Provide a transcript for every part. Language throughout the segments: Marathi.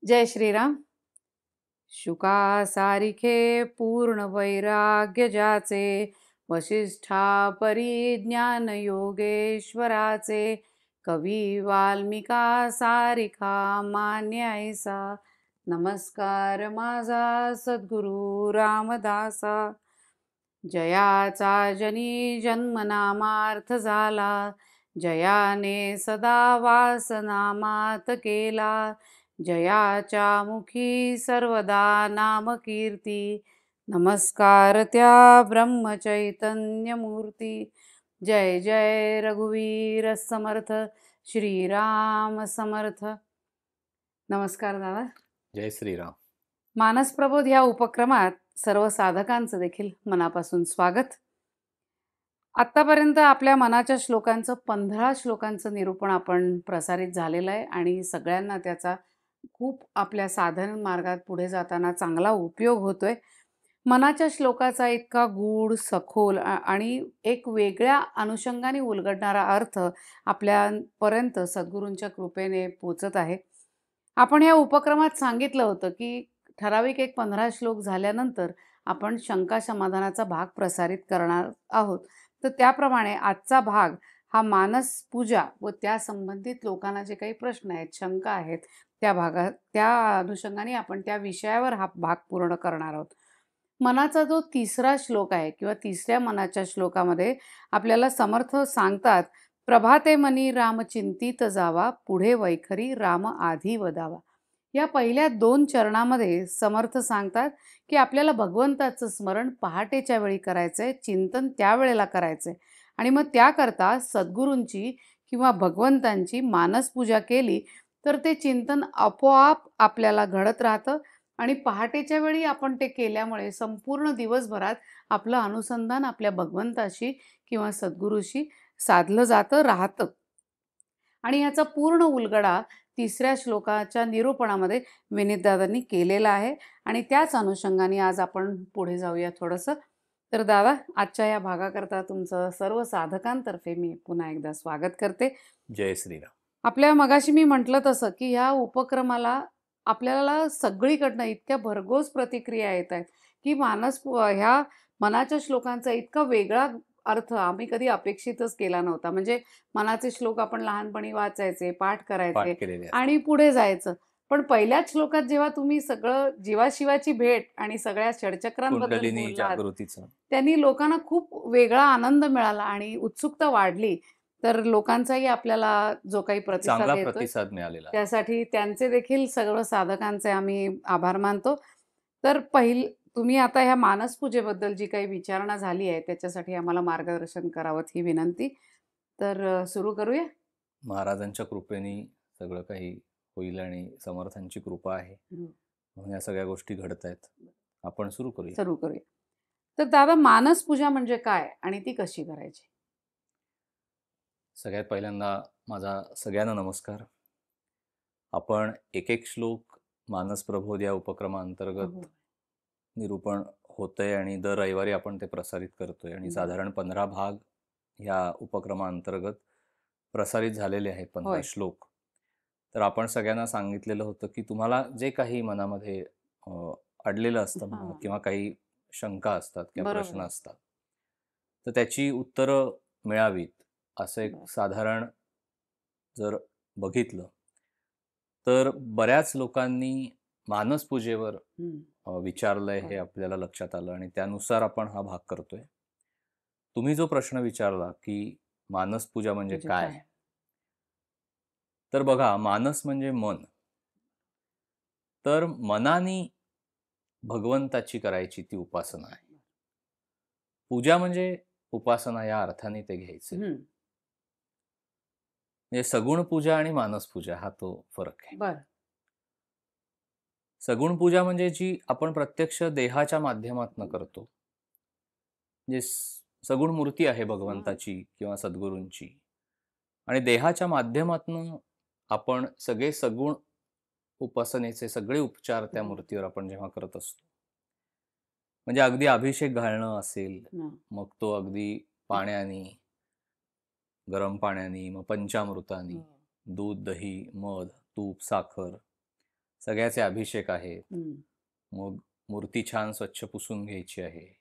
जय श्रीराम. शुका सारिखे पूर्ण वैराग्य ज्याचे, वसिष्ठा परिज्ञान योगेश्वराचे, कवी वाल्मिका सारिखा मान्य ऐसा. नमस्कार माझा सद्गुरु रामदासा. जयाचा जनी जन्मनामार्थ झाला, जयाने सदा वासनामात केला. जयाच्या मुखी सर्वदा नाम कीर्ती, नमस्कार त्या ब्रह्मचैतन्य मूर्ती. जय जय रघुवीर समर्थ, श्रीराम समर्थ. नमस्कार दादा. जय श्रीराम. मानस प्रबोध या उपक्रमात सर्व साधकांचं देखील मनापासून स्वागत. आत्तापर्यंत आपल्या मनाच्या श्लोकांचं 15 श्लोकांचं निरूपण आपण प्रसारित झालेलं आहे आणि सगळ्यांना त्याचा खूप आपल्या साधन मार्गात पुढे जाताना चांगला उपयोग होतोय. मनाच्या श्लोकाचा इतका गूढ, सखोल आणि एक वेगळ्या अनुषंगाने उलगडणारा अर्थ आपल्यापर्यंत सद्गुरूंच्या कृपेने पोचत आहे. आपण या उपक्रमात सांगितलं होतं की ठराविक एक 15 श्लोक झाल्यानंतर आपण शंका समाधानाचा भाग प्रसारित करणार आहोत. तर त्याप्रमाणे आजचा भाग हा मानस पूजा व त्या संबंधित लोकांना जे काही प्रश्न आहेत, शंका आहेत, त्या अनुषंगाने आपण त्या विषयावर हा भाग पूर्ण करणार आहोत. मनाचा जो तिसरा श्लोक आहे किंवा तिसऱ्या मनाच्या श्लोकामध्ये आपल्याला समर्थ सांगतात, प्रभाते मनी राम चिंतित जावा, पुढे वैखरी राम आधी वदावा. या पहिल्या 2 चरणामध्ये समर्थ सांगतात की आपल्याला भगवंताचं स्मरण पहाटेच्या वेळी करायचंय, चिंतन त्यावेळेला करायचंय आणि मग त्याकरता सद्गुरूंची किंवा भगवंतांची मानस पूजा केली तर ते चिंतन आपोआप आपल्याला घडत राहतं आणि पहाटेच्या वेळी आपण ते केल्यामुळे संपूर्ण दिवसभरात आपलं अनुसंधान आपल्या भगवंताशी किंवा सद्गुरूशी साधलं जातं, राहतं. आणि याचा पूर्ण उलगडा तिसऱ्या श्लोकाच्या निरूपणामध्ये विनीतदादांनी केलेला आहे आणि त्याच अनुषंगाने आज आपण पुढे जाऊया थोडंसं. तर दादा, आजच्या या भागाकरता तुमचं सर्व साधकांतर्फे मी पुन्हा एकदा स्वागत करते. जय श्रीराम. आपल्या मगाशी मी म्हटलं तसं की ह्या उपक्रमाला आपल्याला सगळीकडनं इतक्या भरघोस प्रतिक्रिया येत आहेत की ह्या मनाच्या श्लोकांचा इतका वेगळा अर्थ आम्ही कधी अपेक्षितच केला नव्हता. म्हणजे मनाचे श्लोक आपण लहानपणी वाचायचे, पाठ करायचे आणि पुढे जायचं. पण पहिल्याच श्लोकात जेव्हा तुम्ही सगळं जीवाशिवाची भेट आणि सगळ्या षडचक्रांबद्दल बोललात, त्यांनी लोकांना खूप वेगळा आनंद मिळाला आणि उत्सुकता वाढली. तर लोकांचाही आपल्याला जो काही प्रतिसाद मिळालेला, त्यासाठी त्यांचे देखील सर्व साधकांचे आम्ही आभार मानतो. तर तुम्ही आता ह्या मानस पूजेबद्दल जी काही विचारणा झाली आहे त्याच्यासाठी आम्हाला मार्गदर्शन करावं ही विनंती. तर सुरू करूया. महाराजांच्या कृपेने सगळं काही होईल आणि समर्थांची कृपा आहे म्हणून या सगळ्या गोष्टी घडत आहेत. आपण सुरू करूया. तर दादा, मानस पूजा म्हणजे काय आणि ती कशी करायची? सगळ्यात पहिल्यांदा माझा सगळ्यांना नमस्कार. आपण एक श्लोक मानस प्रबोध या उपक्रमाअंतर्गत निरूपण होतंय आणि दर रविवारी आपण ते प्रसारित करतोय आणि साधारण 15 भाग ह्या उपक्रमाअंतर्गत प्रसारित झालेले आहेत, 15 श्लोक. तर आपण सगळ्यांना सांगितलेलं होतं की तुम्हाला जे काही मनामध्ये अडलेलं असतं किंवा काही शंका असतात किंवा प्रश्न असतात तर त्याची उत्तरं मिळावीत असं एक साधारण जर बघितलं तर बऱ्याच लोकांनी मानस पूजेवर विचारलंय हे आपल्याला लक्षात आलं आणि त्यानुसार आपण हा भाग करतोय. तुम्ही जो प्रश्न विचारला की मानस पूजा म्हणजे काय, तर बघा, मानस म्हणजे मन. तर मनाने भगवंताची करायची ती उपासना आहे. पूजा म्हणजे उपासना या अर्थाने ते घ्यायचे. म्हणजे सगुण पूजा आणि मानस पूजा हा तो फरक आहे. सगुण पूजा म्हणजे जी आपण प्रत्यक्ष देहाच्या माध्यमातून करतो, म्हणजे सगुण मूर्ती आहे भगवंताची किंवा सद्गुरूंची आणि देहाच्या माध्यमातून आपण सगळे सगुण उपासनेचे सगळे उपचार त्या मूर्तीवर आपण जेव्हा करत असतो, म्हणजे अगदी अभिषेक घालणं असेल, मग तो अगदी पाण्याने, गरम पाण्याने, मग पंचामृताने, दूध, दही, मध, तूप, साखर, सगळ्याचे अभिषेक आहेत. हं. मग मूर्ती छान स्वच्छ पुसून घ्यायची आहे.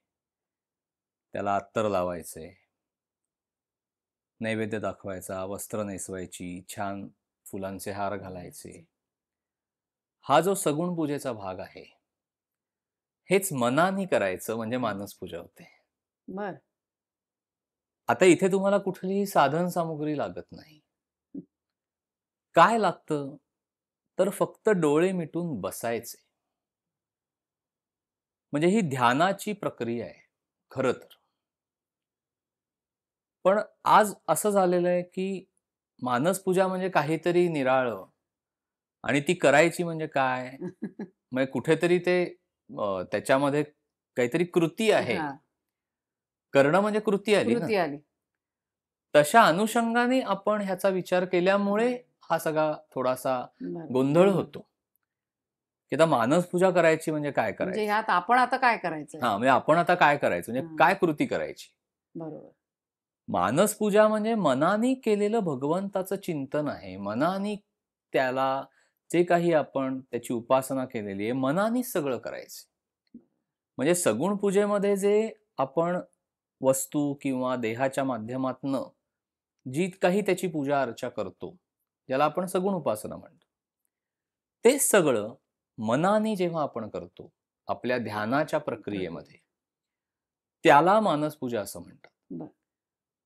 त्याला अत्तर लावायचे. नैवेद्य दाखवायचा, वस्त्र नेसवायची, छान फुलांचे हार घालायचे. हा जो सगुण पूजेचा भाग आहे, हेच मनाने करायचं म्हणजे मानस पूजा होते. बरं. आता इथे तुम्हाला कुठलीही साधन सामुग्री लागत नाही. काय लागतं? तर फक्त डोळे मिटून बसायचे. म्हणजे ही ध्यानाची प्रक्रिया आहे, खरं तर. पण आज असं झालेलं आहे, की मानस पूजा म्हणजे काहीतरी निराळं आणि ती करायची म्हणजे काय? म्हणजे कुठेतरी ते त्याच्यामध्ये काहीतरी कृती आहे. हां. करणं म्हणजे कृती आली ना. कृती आली. तशा अनुषंगाने आपण ह्याचा विचार केल्यामुळे हा सगळा थोडासा बरं. गोंधळ होतो, की आता मानस पूजा करायची म्हणजे काय म्हणजे करायचं? ह्यात आपण आता काय करायचंय? हां, म्हणजे आपण आता काय करायचं? म्हणजे हां. काय कृती करायची? बरोबर. मानस पूजा म्हणजे मनाने केलेलं भगवंताचं चिंतन आहे. मनाने त्याला जे काही आपण त्याची उपासना केलेली आहे, मनानेच सगळं करायचं. म्हणजे सगुण पूजेमध्ये जे आपण वस्तू किंवा देहाच्या माध्यमातनं जी काही त्याची पूजा अर्चा करतो, ज्याला आपण सगुण उपासना म्हणतो. तेच सगळं मनाने जेव्हा आपण करतो, आपल्या ध्यानाच्या प्रक्रिया. प्रक्रियेमध्ये, त्याला मानस पूजा असं म्हणतात. बरं.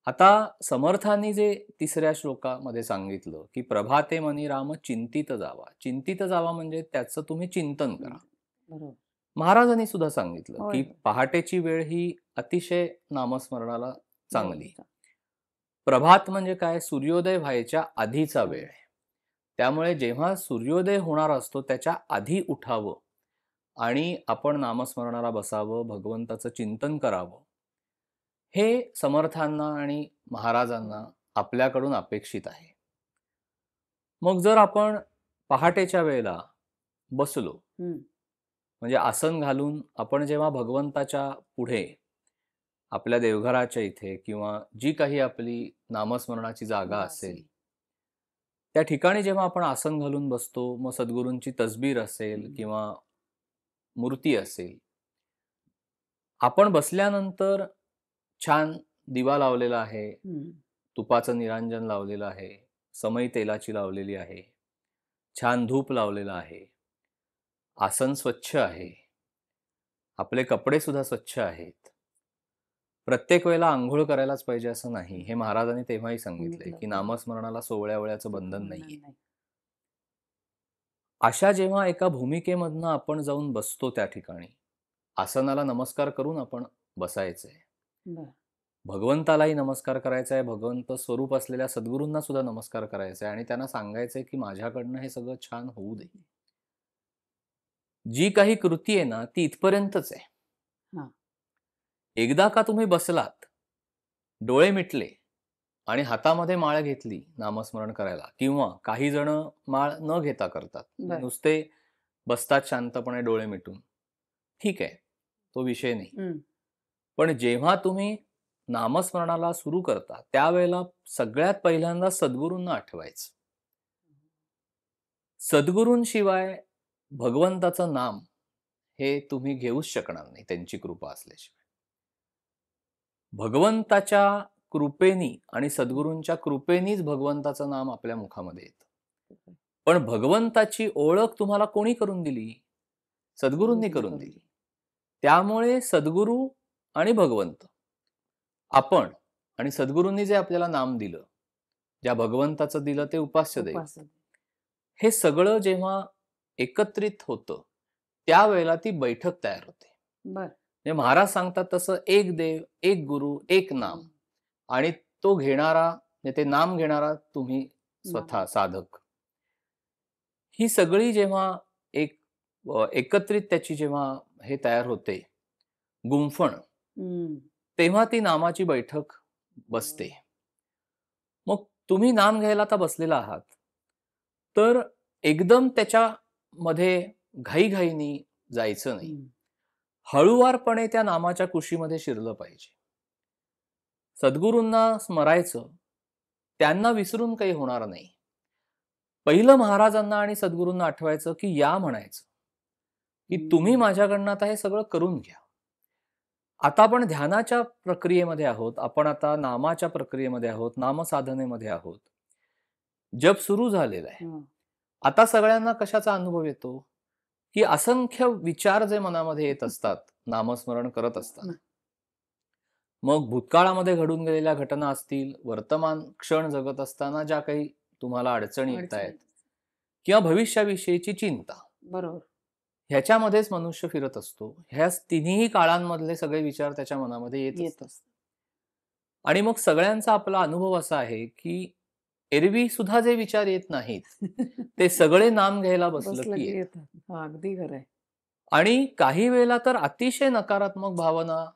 आता समर्थांनी जे तिसऱ्या श्लोकामध्ये सांगितलं, की "प्रभाते मनी राम चिंतित जावा." चिंतित जावा म्हणजे त्याचं तुम्ही चिंतन करा. बरोबर. महाराजांनी सुद्धा सांगितलं, होय, की होय. पहाटेची वेळ ही अतिशय नामस्मरणाला चांगली. बरोबर. प्रभात म्हणजे काय? सूर्योदय व्हायच्या आधीचा वेळ चालेल. आहे. त्यामुळे जेव्हा सूर्योदय होणार असतो त्याच्या आधी उठावं आणि आपण नामस्मरणाला बसावं, भगवंताचं चिंतन करावं. हे समर्थांना आणि महाराजांना आपल्याकडून अपेक्षित आहे. मग जर आपण पहाटेच्या वेळेला बसलो, हं. म्हणजे आसन घालून आपण जेव्हा भगवंताच्या पुढे, आपल्या देवघराच्या इथे किंवा जी काही आपली नामस्मरणाची जागा असेल, त्या ठिकाणी जेव्हा आपण आसन घालून बसतो, मग सद्गुरूंची तसबीर असेल हं. किंवा मूर्ती असेल, आपण बसल्यानंतर छान दिवा लावलेला आहे, हं. तुपाचं निरांजन लावलेलं आहे, समई तेलाची लावलेली आहे, छान धूप लावलेलं आहे, आसन स्वच्छ आहे, आपले कपडे सुद्धा स्वच्छ आहेत. प्रत्येक वेळेला अंघोळ करायलाच पाहिजे असं नाही. हे महाराजांनी तेव्हाही सांगितलंय, सांगितलं. की बरोबर. नामस्मरणाला सोवळ्या-ओवळ्याचं बंधन बंधन नाहीये. नाही. अशा जेव्हा एका भूमिकेमधनं आपण जाऊन बसतो त्या ठिकाणी, आसनाला नमस्कार करून आपण बसायचंय. बरं. भगवंतालाही नमस्कार करायचा आहे, भगवंत स्वरूप असलेल्या सद्गुरूंना सुद्धा नमस्कार करायचा आहे आणि त्यांना सांगायचंय, की माझ्याकडनं हे सगळं छान होऊ दे. जी काही कृती आहे ना, ती इथपर्यंतच आहे. हां. एकदा का तुम्ही बसलात, डोळे मिटले आणि हातामध्ये माळ घेतली नामस्मरण करायला किंवा काही जण माळ न घेता करतात. म्हणजे बरं. नुसते बसतात शांतपणे डोळे मिटून. ठीक आहे, तो विषय नाही. हं. पण जेव्हा तुम्ही नामस्मरणाला सुरू करता, त्यावेळेला सगळ्यात पहिल्यांदा सद्गुरूंना आठवायचं. सद्गुरूंशिवाय भगवंताचं नाम हे तुम्ही घेऊच शकणार नाही, त्यांची कृपा असल्याशिवाय. भगवंताच्या कृपेनी आणि सद्गुरूंच्या कृपेनीच भगवंताचं नाम आपल्या मुखामध्ये येतं. पण भगवंताची ओळख तुम्हाला कोणी करून दिली? सद्गुरूंनी सद्गुरूंनी करून करून दिली. दिली. त्यामुळे सद्गुरू आणि भगवंत, आपण आणि सद्गुरूंनी जे आपल्याला नाम दिलं, ज्या भगवंताचं दिलं ते उपास्य दैवत. उपासना. हे सगळं जेव्हा एकत्रित होतं, त्यावेळेला ती बैठक तयार होते. बरं. म्हणजे महाराज सांगतात तसं एक देव, एक गुरु, एक नाम आणि तो घेणारा, म्हणजे ते नाम घेणारा तुम्ही स्वतः नाम. साधक. ही सगळी जेव्हा एक एकत्रित त्याची जेव्हा हे तयार होते, गुंफण, हं. तेव्हा ती नामाची बैठक बसते. मग तुम्ही नाम घ्यायला आता बसलेला आहात, तर एकदम त्याच्यामध्ये घाईघाईनी जायचं नाही. हं. हळूवारपणे त्या नामाच्या कुशीमध्ये शिरलं पाहिजे. सद्गुरूंना स्मरायचं, त्यांना विसरून काही होणार नाही. पहिलं महाराजांना आणि सद्गुरूंना आठवायचं, की या म्हणायचं, की तुम्ही माझ्याकडनं आता हे सगळं करून घ्या. आता आपण ध्यानाच्या प्रक्रियेमध्ये आहोत. आपण आता नामाच्या प्रक्रियेमध्ये आहोत. नामसाधनेमध्ये आहोत. जप सुरू झालेलं आहे. हं. आता सगळ्यांना कशाचा अनुभव येतो, की असंख्य विचार जे मनामध्ये येत असतात, नामस्मरण करत असताना. मग भूतकाळामध्ये घडून गेलेल्या घटना असतील, वर्तमान क्षण जगत असताना ज्या काही तुम्हाला अडचणी येतायत अडचणी. किंवा भविष्याविषयीची चिंता, बरोबर. ह्याच्यामध्येच मनुष्य फिरत असतो. ह्या तिन्ही काळांमधले सगळे विचार त्याच्या मनामध्ये येत येत असतात. असतं. आणि मग सगळ्यांचा आपला अनुभव असा आहे, की एरवी सुद्धा जे विचार येत नाहीत, ते सगळे नाम घ्यायला बसलं बसलं की की येतात. येतात. हां, अगदी खरं आहे. आणि काही वेळेला तर अतिशय नकारात्मक भावना,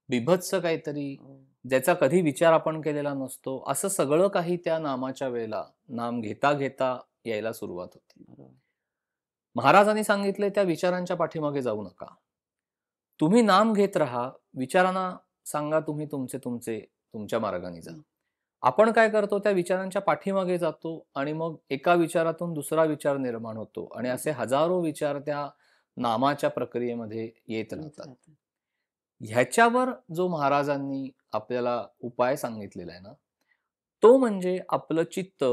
बीभत्स काहीतरी, हो. ज्याचा कधी विचार आपण केलेला नसतो, असं सगळं काही त्या नामाच्या वेळेला, नाम घेता घेता यायला सुरुवात होते. बरोबर. महाराजांनी सांगितले, त्या विचारांच्या पाठीमागे जाऊ नका. तुम्ही नाम घेत राहा. विचारांना सांगा तुम्ही तुमचे तुमचे तुमच्या मार्गाने जा. हं. आपण काय करतो, त्या विचारांच्या पाठीमागे जातो आणि मग एका विचारातून दुसरा विचार निर्माण होतो आणि असे हजारो विचार त्या नामाच्या प्रक्रियेमध्ये येत येत राहतात. राहतात. ह्याच्यावर जो महाराजांनी आपल्याला उपाय सांगितलेला आहे ना, तो म्हणजे आपलं चित्त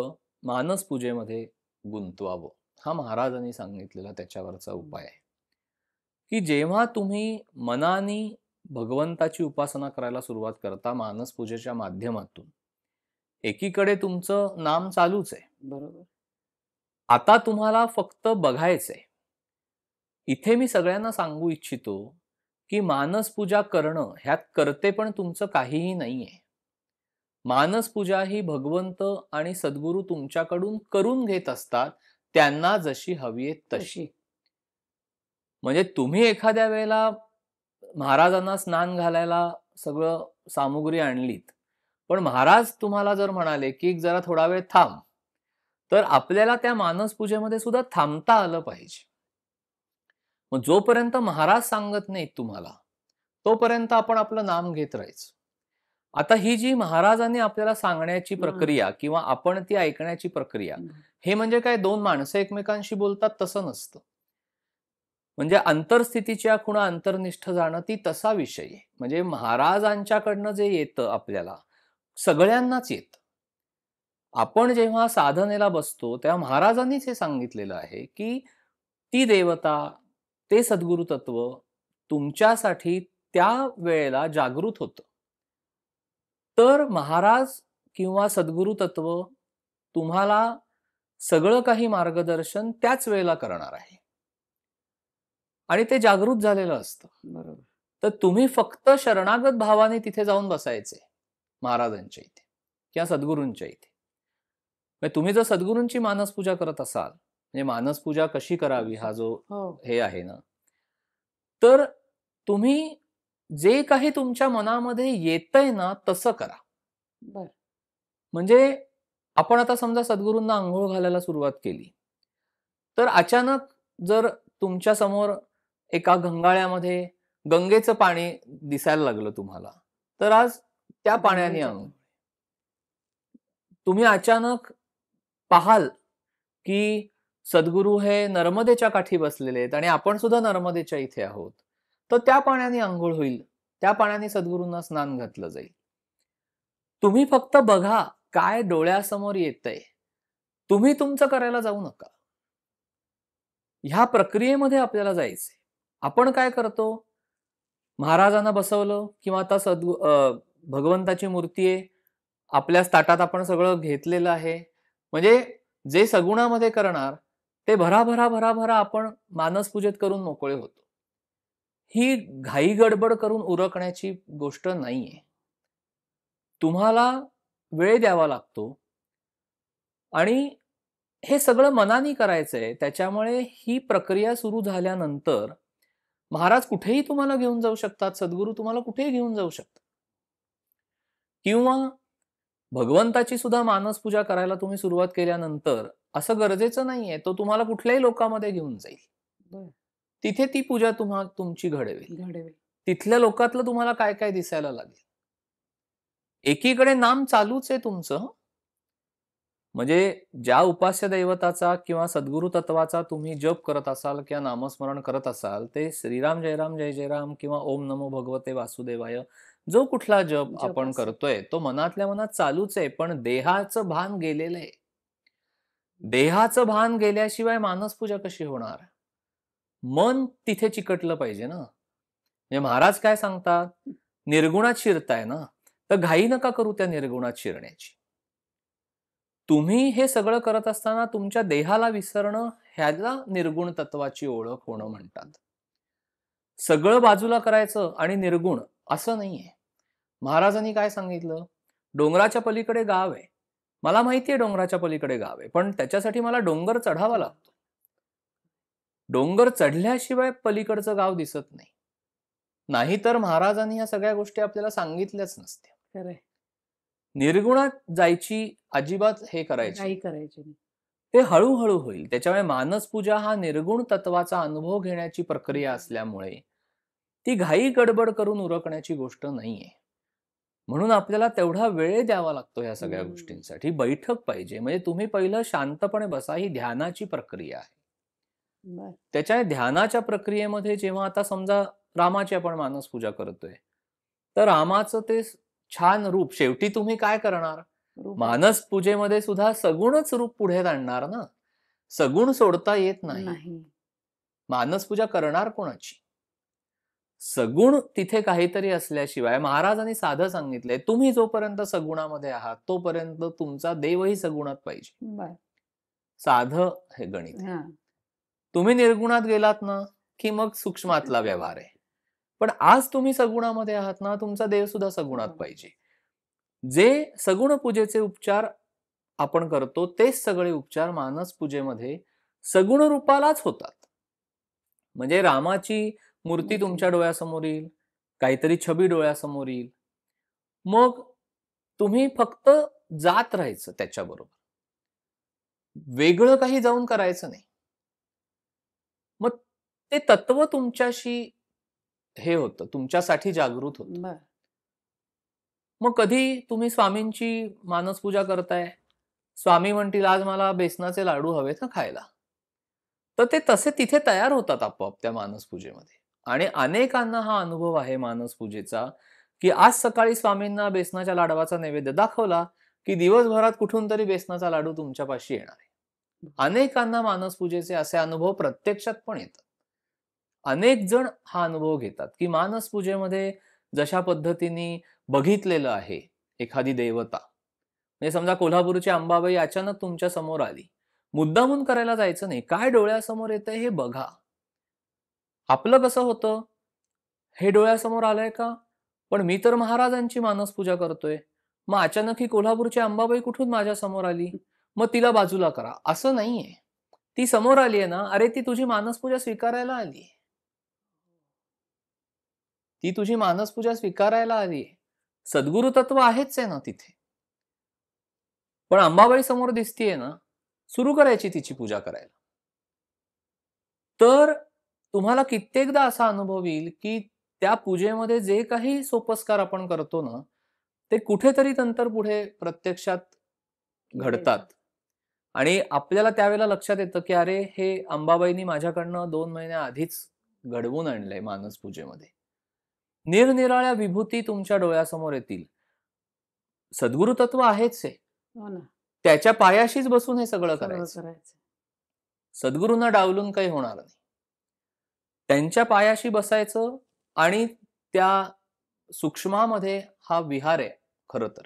मानस पूजेमध्ये गुंतवावं. हा महाराजांनी सांगितलेला त्याच्यावरचा हं. उपाय आहे, की जेव्हा तुम्ही मनाने भगवंताची उपासना करायला सुरुवात करता मानस पूजेच्या माध्यमातून, एकीकडे तुमचं नाम चालूच आहे. बरोबर. आता तुम्हाला फक्त बघायचंय. इथे मी सगळ्यांना सांगू इच्छितो, की मानस पूजा करणं ह्यात कर्तेपण तुमचं काहीही नाहीये. मानस पूजा ही भगवंत आणि सद्गुरू तुमच्याकडून करून घेत असतात, त्यांना जशी हवी आहे तशी. तशी. म्हणजे तुम्ही एखाद्या वेळेला महाराजांना स्नान घालायला सगळं सामुग्री आणलीत. पण महाराज तुम्हाला जर म्हणाले, की "जरा थोडा वेळ थांब." तर आपल्याला त्या मानस पूजेमध्ये सुद्धा थांबता आलं पाहिजे. मग जोपर्यंत महाराज सांगत नाहीत तुम्हाला, तोपर्यंत आपण आपलं नाम घेत राहायचं. आता ही जी महाराजांनी आपल्याला सांगण्याची हां. प्रक्रिया किंवा आपण ती ऐकण्याची प्रक्रिया, हे म्हणजे काय दोन माणसं एकमेकांशी बोलतात तसं नसतं. म्हणजे अंतरस्थितीच्या खुणा अंतर्निष्ठ जाणं ती तसा विषय आहे. म्हणजे महाराजांच्याकडनं जे येतं आपल्याला, सगळ्यांनाच येतं. आपण जेव्हा साधनेला बसतो, तेव्हा महाराजांनीच हे सांगितलेलं आहे, की ती देवता, ते सद्गुरु तत्व तुमच्यासाठी त्या वेळेला जागृत होतं. तर महाराज किंवा सद्गुरु तत्व तुम्हाला सगळं काही मार्गदर्शन त्याच वेळेला करणार आहे. आणि ते जागृत झालेलं असतं. बरोबर. तर तुम्ही फक्त शरणागत भावाने तिथे जाऊन बसायचे, महाराजांच्या इथे किंवा सद्गुरूंच्या इथे. म्हणजे तुम्ही जर सद्गुरूंची मानसपूजा करत असाल, म्हणजे मानसपूजा कशी करावी हा जो हो. हे आहे ना, तर तुम्ही जे काही तुमच्या मनामध्ये येतंय ना, तसं करा. बरं. म्हणजे आपण आता समजा सद्गुरूंना अंघोळ घालायला सुरुवात केली, तर अचानक जर तुमच्या समोर एका गंगाळ्यामध्ये गंगेचं पाणी दिसायला लागलं तुम्हाला, तर आज त्या पाण्याने गंगेच्या अंघोळ. तुम्ही अचानक पाहाल, की सद्गुरू हे नर्मदेच्या काठी बसलेले आहेत आणि आपण सुद्धा नर्मदेच्या इथे आहोत. तर त्या पाण्याने अंघोळ होईल. त्या पाण्याने सद्गुरूंना स्नान घातलं जाईल. तुम्ही फक्त बघा काय डोळ्यासमोर येतंय. तुम्ही तुमचं करायला जाऊ नका. ह्या प्रक्रियेमध्ये आपल्याला जायचंय. आपण काय करतो? महाराजांना बसवलं किंवा आता भगवंताची मूर्ती आहे. आपल्याच ताटात आपण सगळं घेतलेलं आहे. म्हणजे जे सगुणामध्ये करणार, ते भराभरा, भराभरा आपण मानसपूजेत करून मोकळे होतो. ही घाई गडबड करून उरकण्याची गोष्ट नाहीये. तुम्हाला वेळ द्यावा लागतो आणि हे सगळं मनाने करायचंय. त्याच्यामुळे ही प्रक्रिया सुरू झाल्यानंतर महाराज कुठेही तुम्हाला घेऊन जाऊ शकतात. सद्गुरू तुम्हाला कुठेही घेऊन जाऊ शकतात. किंवा भगवंताची सुद्धा मानसपूजा करायला तुम्ही सुरुवात केल्यानंतर असं गरजेचं नाहीये, तो तुम्हाला कुठल्याही लोकामध्ये घेऊन जाईल. बरं. तिथे ती पूजा तुमची घडवेल. घडवेल. तिथल्या लोकातलं तुम्हाला काय-काय दिसायला लागेल. एकीकडे नाम चालूच आहे तुमचं. म्हणजे ज्या उपास्य दैवताचा किंवा सद्गुरु तत्वाचा तुम्ही जप करत असाल किंवा नामस्मरण करत असाल, ते श्रीराम जय राम जय जय राम किंवा ओम नमो भगवते वासुदेवाय जो कुठला जप जप आपण असेल. करतोय तो मनातल्या मनात चालूच आहे, पण देहाचं भान गेलेलं आहे. देहाचं भान गेल्याशिवाय मानसपूजा कशी होणार? मन तिथे चिकटलं पाहिजे ना. म्हणजे महाराज काय सांगतात, निर्गुणात शिरताय ना, तर घाई नका करू त्या निर्गुणात शिरण्याची. तुम्ही हे सगळं करत असताना तुमच्या देहाला विसरणं ह्याला निर्गुण तत्वाची ओळख होणं म्हणतात. सगळं बाजूला करायचं आणि निर्गुण असं नाहीये. महाराजांनी काय सांगितलं? डोंगराच्या पलीकडे गाव आहे. मला माहिती आहे डोंगराच्या पलीकडे गाव आहे, पण त्याच्यासाठी मला डोंगर चढावा लागतो. डोंगर चढल्याशिवाय पलीकडचं गाव दिसत नाही. नाहीतर महाराजांनी ह्या सगळ्या गोष्टी आपल्याला सांगितल्याच नसत्या. खरंय. निर्गुणात जायची अजिबात हे करायची काही करायची नाही. ते हळूहळू होईल. त्याच्यामुळे मानसपूजा हा निर्गुण तत्वाचा अनुभव घेण्याची प्रक्रिया असल्यामुळे ती घाई गडबड करून उरकण्याची गोष्ट नाहीये. म्हणून आपल्याला तेवढा वेळ द्यावा लागतो ह्या सगळ्या गोष्टींसाठी. बैठक पाहिजे. म्हणजे तुम्ही पहिलं शांतपणे बसा. ही ध्यानाची प्रक्रिया आहे. बरं. त्याच्या ध्यानाच्या प्रक्रियेमध्ये जेव्हा आता समजा रामाची आपण मानसपूजा करतोय, तर रामाचं ते छान रूप शेवटी तुम्ही काय करणार? रूप मानस पूजेमध्ये सुद्धा सगुणच रूप पुढे आणणार ना. सगुण सोडता येत नाही. नाही. मानस पूजा करणार कोणाची? सगुण तिथे काहीतरी असल्याशिवाय महाराजांनी साधं सांगितलंय, तुम्ही जोपर्यंत सगुणामध्ये आहात तोपर्यंत तुमचा देवही सगुणात पाहिजे. बरं. साधं हे गणित आहे. हां. तुम्ही निर्गुणात गेलात ना, की मग सूक्ष्मातला व्यवहार आहे. पण आज तुम्ही सगुणामध्ये आहात ना, तुमचा देव सुद्धा सगुणात पाहिजे. जे सगुण पूजेचे उपचार आपण करतो तेच सगळे उपचार मानस पूजेमध्ये सगुण रूपालाच होतात. म्हणजे रामाची मूर्ती तुमच्या डोळ्यासमोर येईल, काहीतरी छबी डोळ्यासमोर येईल. मग तुम्ही फक्त जात राहायचं त्याच्याबरोबर. वेगळं काही जाऊन करायचं नाही. मग ते तत्व तुमच्याशी हे होतं, तुमच्यासाठी जागृत होतं. बरं. मग कधी तुम्ही स्वामींची मानसपूजा करताय, स्वामी म्हणतील आज मला बेसनाचे लाडू हवेत ना खायला. तर ते तसे तिथे तयार होतात आपोआप त्या मानसपूजेमध्ये. आणि अनेकांना हा अनुभव आहे मानसपूजेचा, की आज सकाळी स्वामींना बेसनाच्या लाडवाचा नैवेद्य दाखवला, की दिवसभरात कुठून तरी बेसनाचा लाडू तुमच्यापाशी येणार आहे. अनेकांना मानसपूजेचे असे अनुभव प्रत्यक्षात पण येतात. अनेक जण हा अनुभव घेतात, की मानसपूजेमध्ये जशा पद्धतीने बघितलेलं आहे एखादी देवता, म्हणजे समजा कोल्हापूरची अंबाबाई अचानक तुमच्या समोर आली. मुद्दामून करायला जायचं नाही. काय डोळ्यासमोर येतंय हे बघा. आपलं कसं होतं, हे डोळ्यासमोर आलंय का? पण मी तर महाराजांची मानसपूजा करतोय. मग अचानक ही कोल्हापूरची अंबाबाई कुठून माझ्या समोर आली? मग तिला बाजूला करा. असं नाहीये. ती समोर आलीये ना, अरे ती तुझी मानसपूजा स्वीकारायला आलीये. ती तुझी मानसपूजा स्वीकारायला आलीये. सद्गुरु तत्व आहेच आहे ना तिथे. पण अंबाबाई समोर दिसतीये ना, सुरू करायची तिची पूजा करायला. तर तुम्हाला कित्येकदा असा अनुभव येईल, की त्या पूजेमध्ये जे काही सोपस्कार आपण करतो ना, ते कुठेतरी नंतर पुढे प्रत्यक्षात घडतात. आणि आपल्याला त्यावेळेला लक्षात येतं, की अरे हे अंबाबाईंनी माझ्याकडनं 2 महिन्या आधीच घडवून आणलंय मानस पूजेमध्ये. निरनिराळ्या विभूती तुमच्या डोळ्यासमोर येतील. सद्गुरु तत्व आहेच आहे. हो ना. त्याच्या पायाशीच बसून हे सगळं सगळं करायचं. करायचं. सद्गुरूंना डावलून काही होणार नाही. त्यांच्या पायाशी बसायचं आणि त्या सूक्ष्मामध्ये हा विहार आहे खरं तर.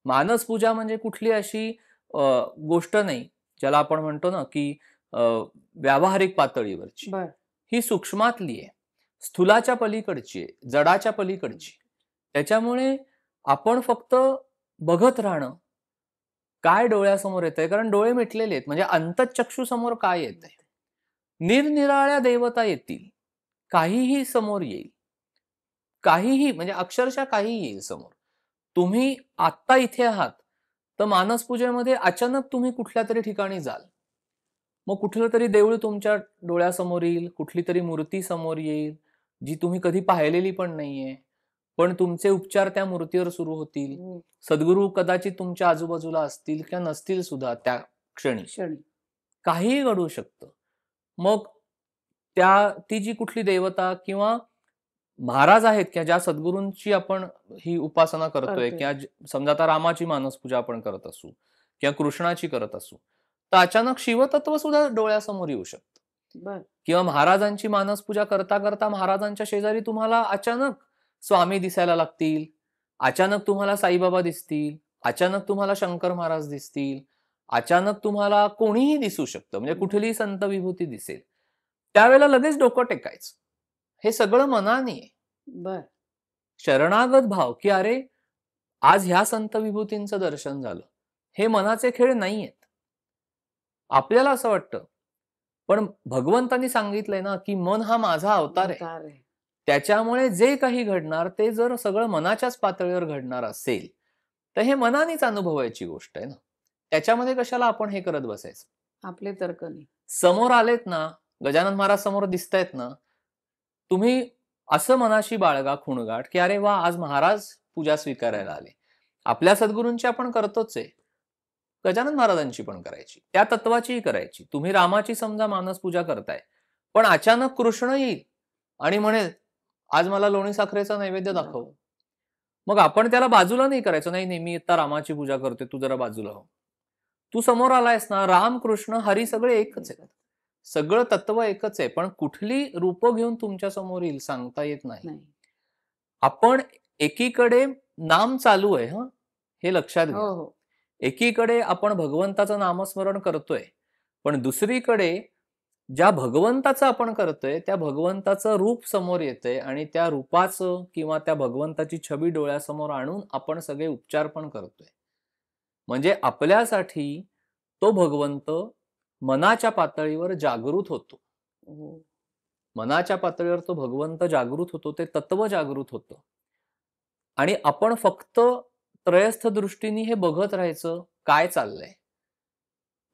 मानस पूजा म्हणजे कुठली अशी गोष्ट नाही, ज्याला आपण म्हणतो ना, की व्यावहारिक पातळीवरची. बरं. ही सूक्ष्मातली आहे. स्थूलाच्या पलीकडची आहे, जडाच्या पलीकडची. त्याच्यामुळे आपण फक्त बघत राहणं, काय डोळ्यासमोर येतंय, कारण डोळे मिटलेले आहेत. म्हणजे अंतःचक्षूसमोर काय येतंय? निरनिराळ्या देवता येतील. काहीही समोर येईल. काहीही म्हणजे अक्षरशः काहीही येईल समोर. तुम्ही आत्ता इथे आहात, तर मानसपूजेमध्ये अचानक तुम्ही कुठल्यातरी ठिकाणी जाल. मग कुठलं तरी देऊळ तुमच्या डोळ्यासमोर येईल, कुठली तरी मूर्ती समोर येईल, जी तुम्ही कधी पाहिलेली पण नाहीये. पण तुमचे उपचार त्या मूर्तीवर सुरू होतील. हो. सद्गुरू कदाचित तुमच्या आजूबाजूला असतील किंवा नसतील सुद्धा त्या क्षणी. क्षणी. काहीही घडू शकतं. मग ती जी कुठली देवता किंवा महाराज आहेत किंवा ज्या सद्गुरूंची आपण ही उपासना करतोय करतोय. किंवा समजा आता रामाची मानसपूजा आपण करत असू किंवा कृष्णाची करत असू, तर अचानक शिवतत्व सुद्धा डोळ्यासमोर येऊ शकतं. बर. किंवा महाराजांची मानसपूजा करता करता महाराजांच्या शेजारी तुम्हाला अचानक स्वामी दिसायला लागतील, अचानक तुम्हाला साईबाबा दिसतील, अचानक तुम्हाला शंकर महाराज दिसतील, अचानक तुम्हाला कोणीही दिसू शकतं, म्हणजे कुठलीही संत विभूती दिसेल. त्यावेळेला लगेच डोकं टेकायचं. हे सगळं मनाने आहे. बर. शरणागत भाव, की अरे आज ह्या संत विभूतींचं दर्शन झालं. हे मनाचे खेळ नाहीयेत. आपल्याला असं वाटतं, पण भगवंतांनी सांगितलंय ना, की मन हा माझा अवतार आहे. अवतार आहे. त्याच्यामुळे जे काही घडणार ते जर सगळं मनाच्याच पातळीवर घडणार असेल, तर हे मनानेच अनुभवायची गोष्ट आहे ना. त्याच्यामध्ये कशाला आपण हे करत बसायचं. आपले तर्क नाही. समोर आलेत ना, गजानन महाराज समोर दिसतायत ना, तुम्ही असं मनाशी बाळगा खुणगाठ, की अरे वा, आज महाराज पूजा स्वीकारायला आले. आपल्या सद्गुरूंची आपण करतोच आहे. गजानन महाराजांची पण करायची, त्या तत्वाचीही करायची. तुम्ही रामाची समजा मानस पूजा करताय, पण अचानक कृष्ण येईल आणि म्हणेल, आज मला लोणी साखरेचा नैवेद्य दाखव. मग आपण त्याला बाजूला नाही करायचं, नाही नाही मी आता रामाची पूजा करते, तू जरा बाजूला हो. तू समोर आलायस ना, राम कृष्ण हरी सगळे एकच आहेत. सगळं तत्व एकच आहे, पण कुठली रूप घेऊन तुमच्या समोर येईल सांगता येत नाही. नाही. आपण एकीकडे नाम चालू आहे, हे लक्षात घ्या. हो हो. एकीकडे आपण भगवंताचं नामस्मरण करतोय, पण दुसरीकडे ज्या भगवंताचं आपण करतोय त्या भगवंताचं रूप समोर येतंय आणि त्या रूपाचं किंवा त्या भगवंताची छबी डोळ्यासमोर आणून आपण सगळे उपचार पण करतोय. म्हणजे आपल्यासाठी तो भगवंत मनाच्या पातळीवर जागृत होतो. हो. मनाच्या पातळीवर तो भगवंत जागृत होतो, ते तत्व जागृत होतं. आणि आपण फक्त त्रयस्थ दृष्टीने हे बघत राहायचं, काय चाललंय.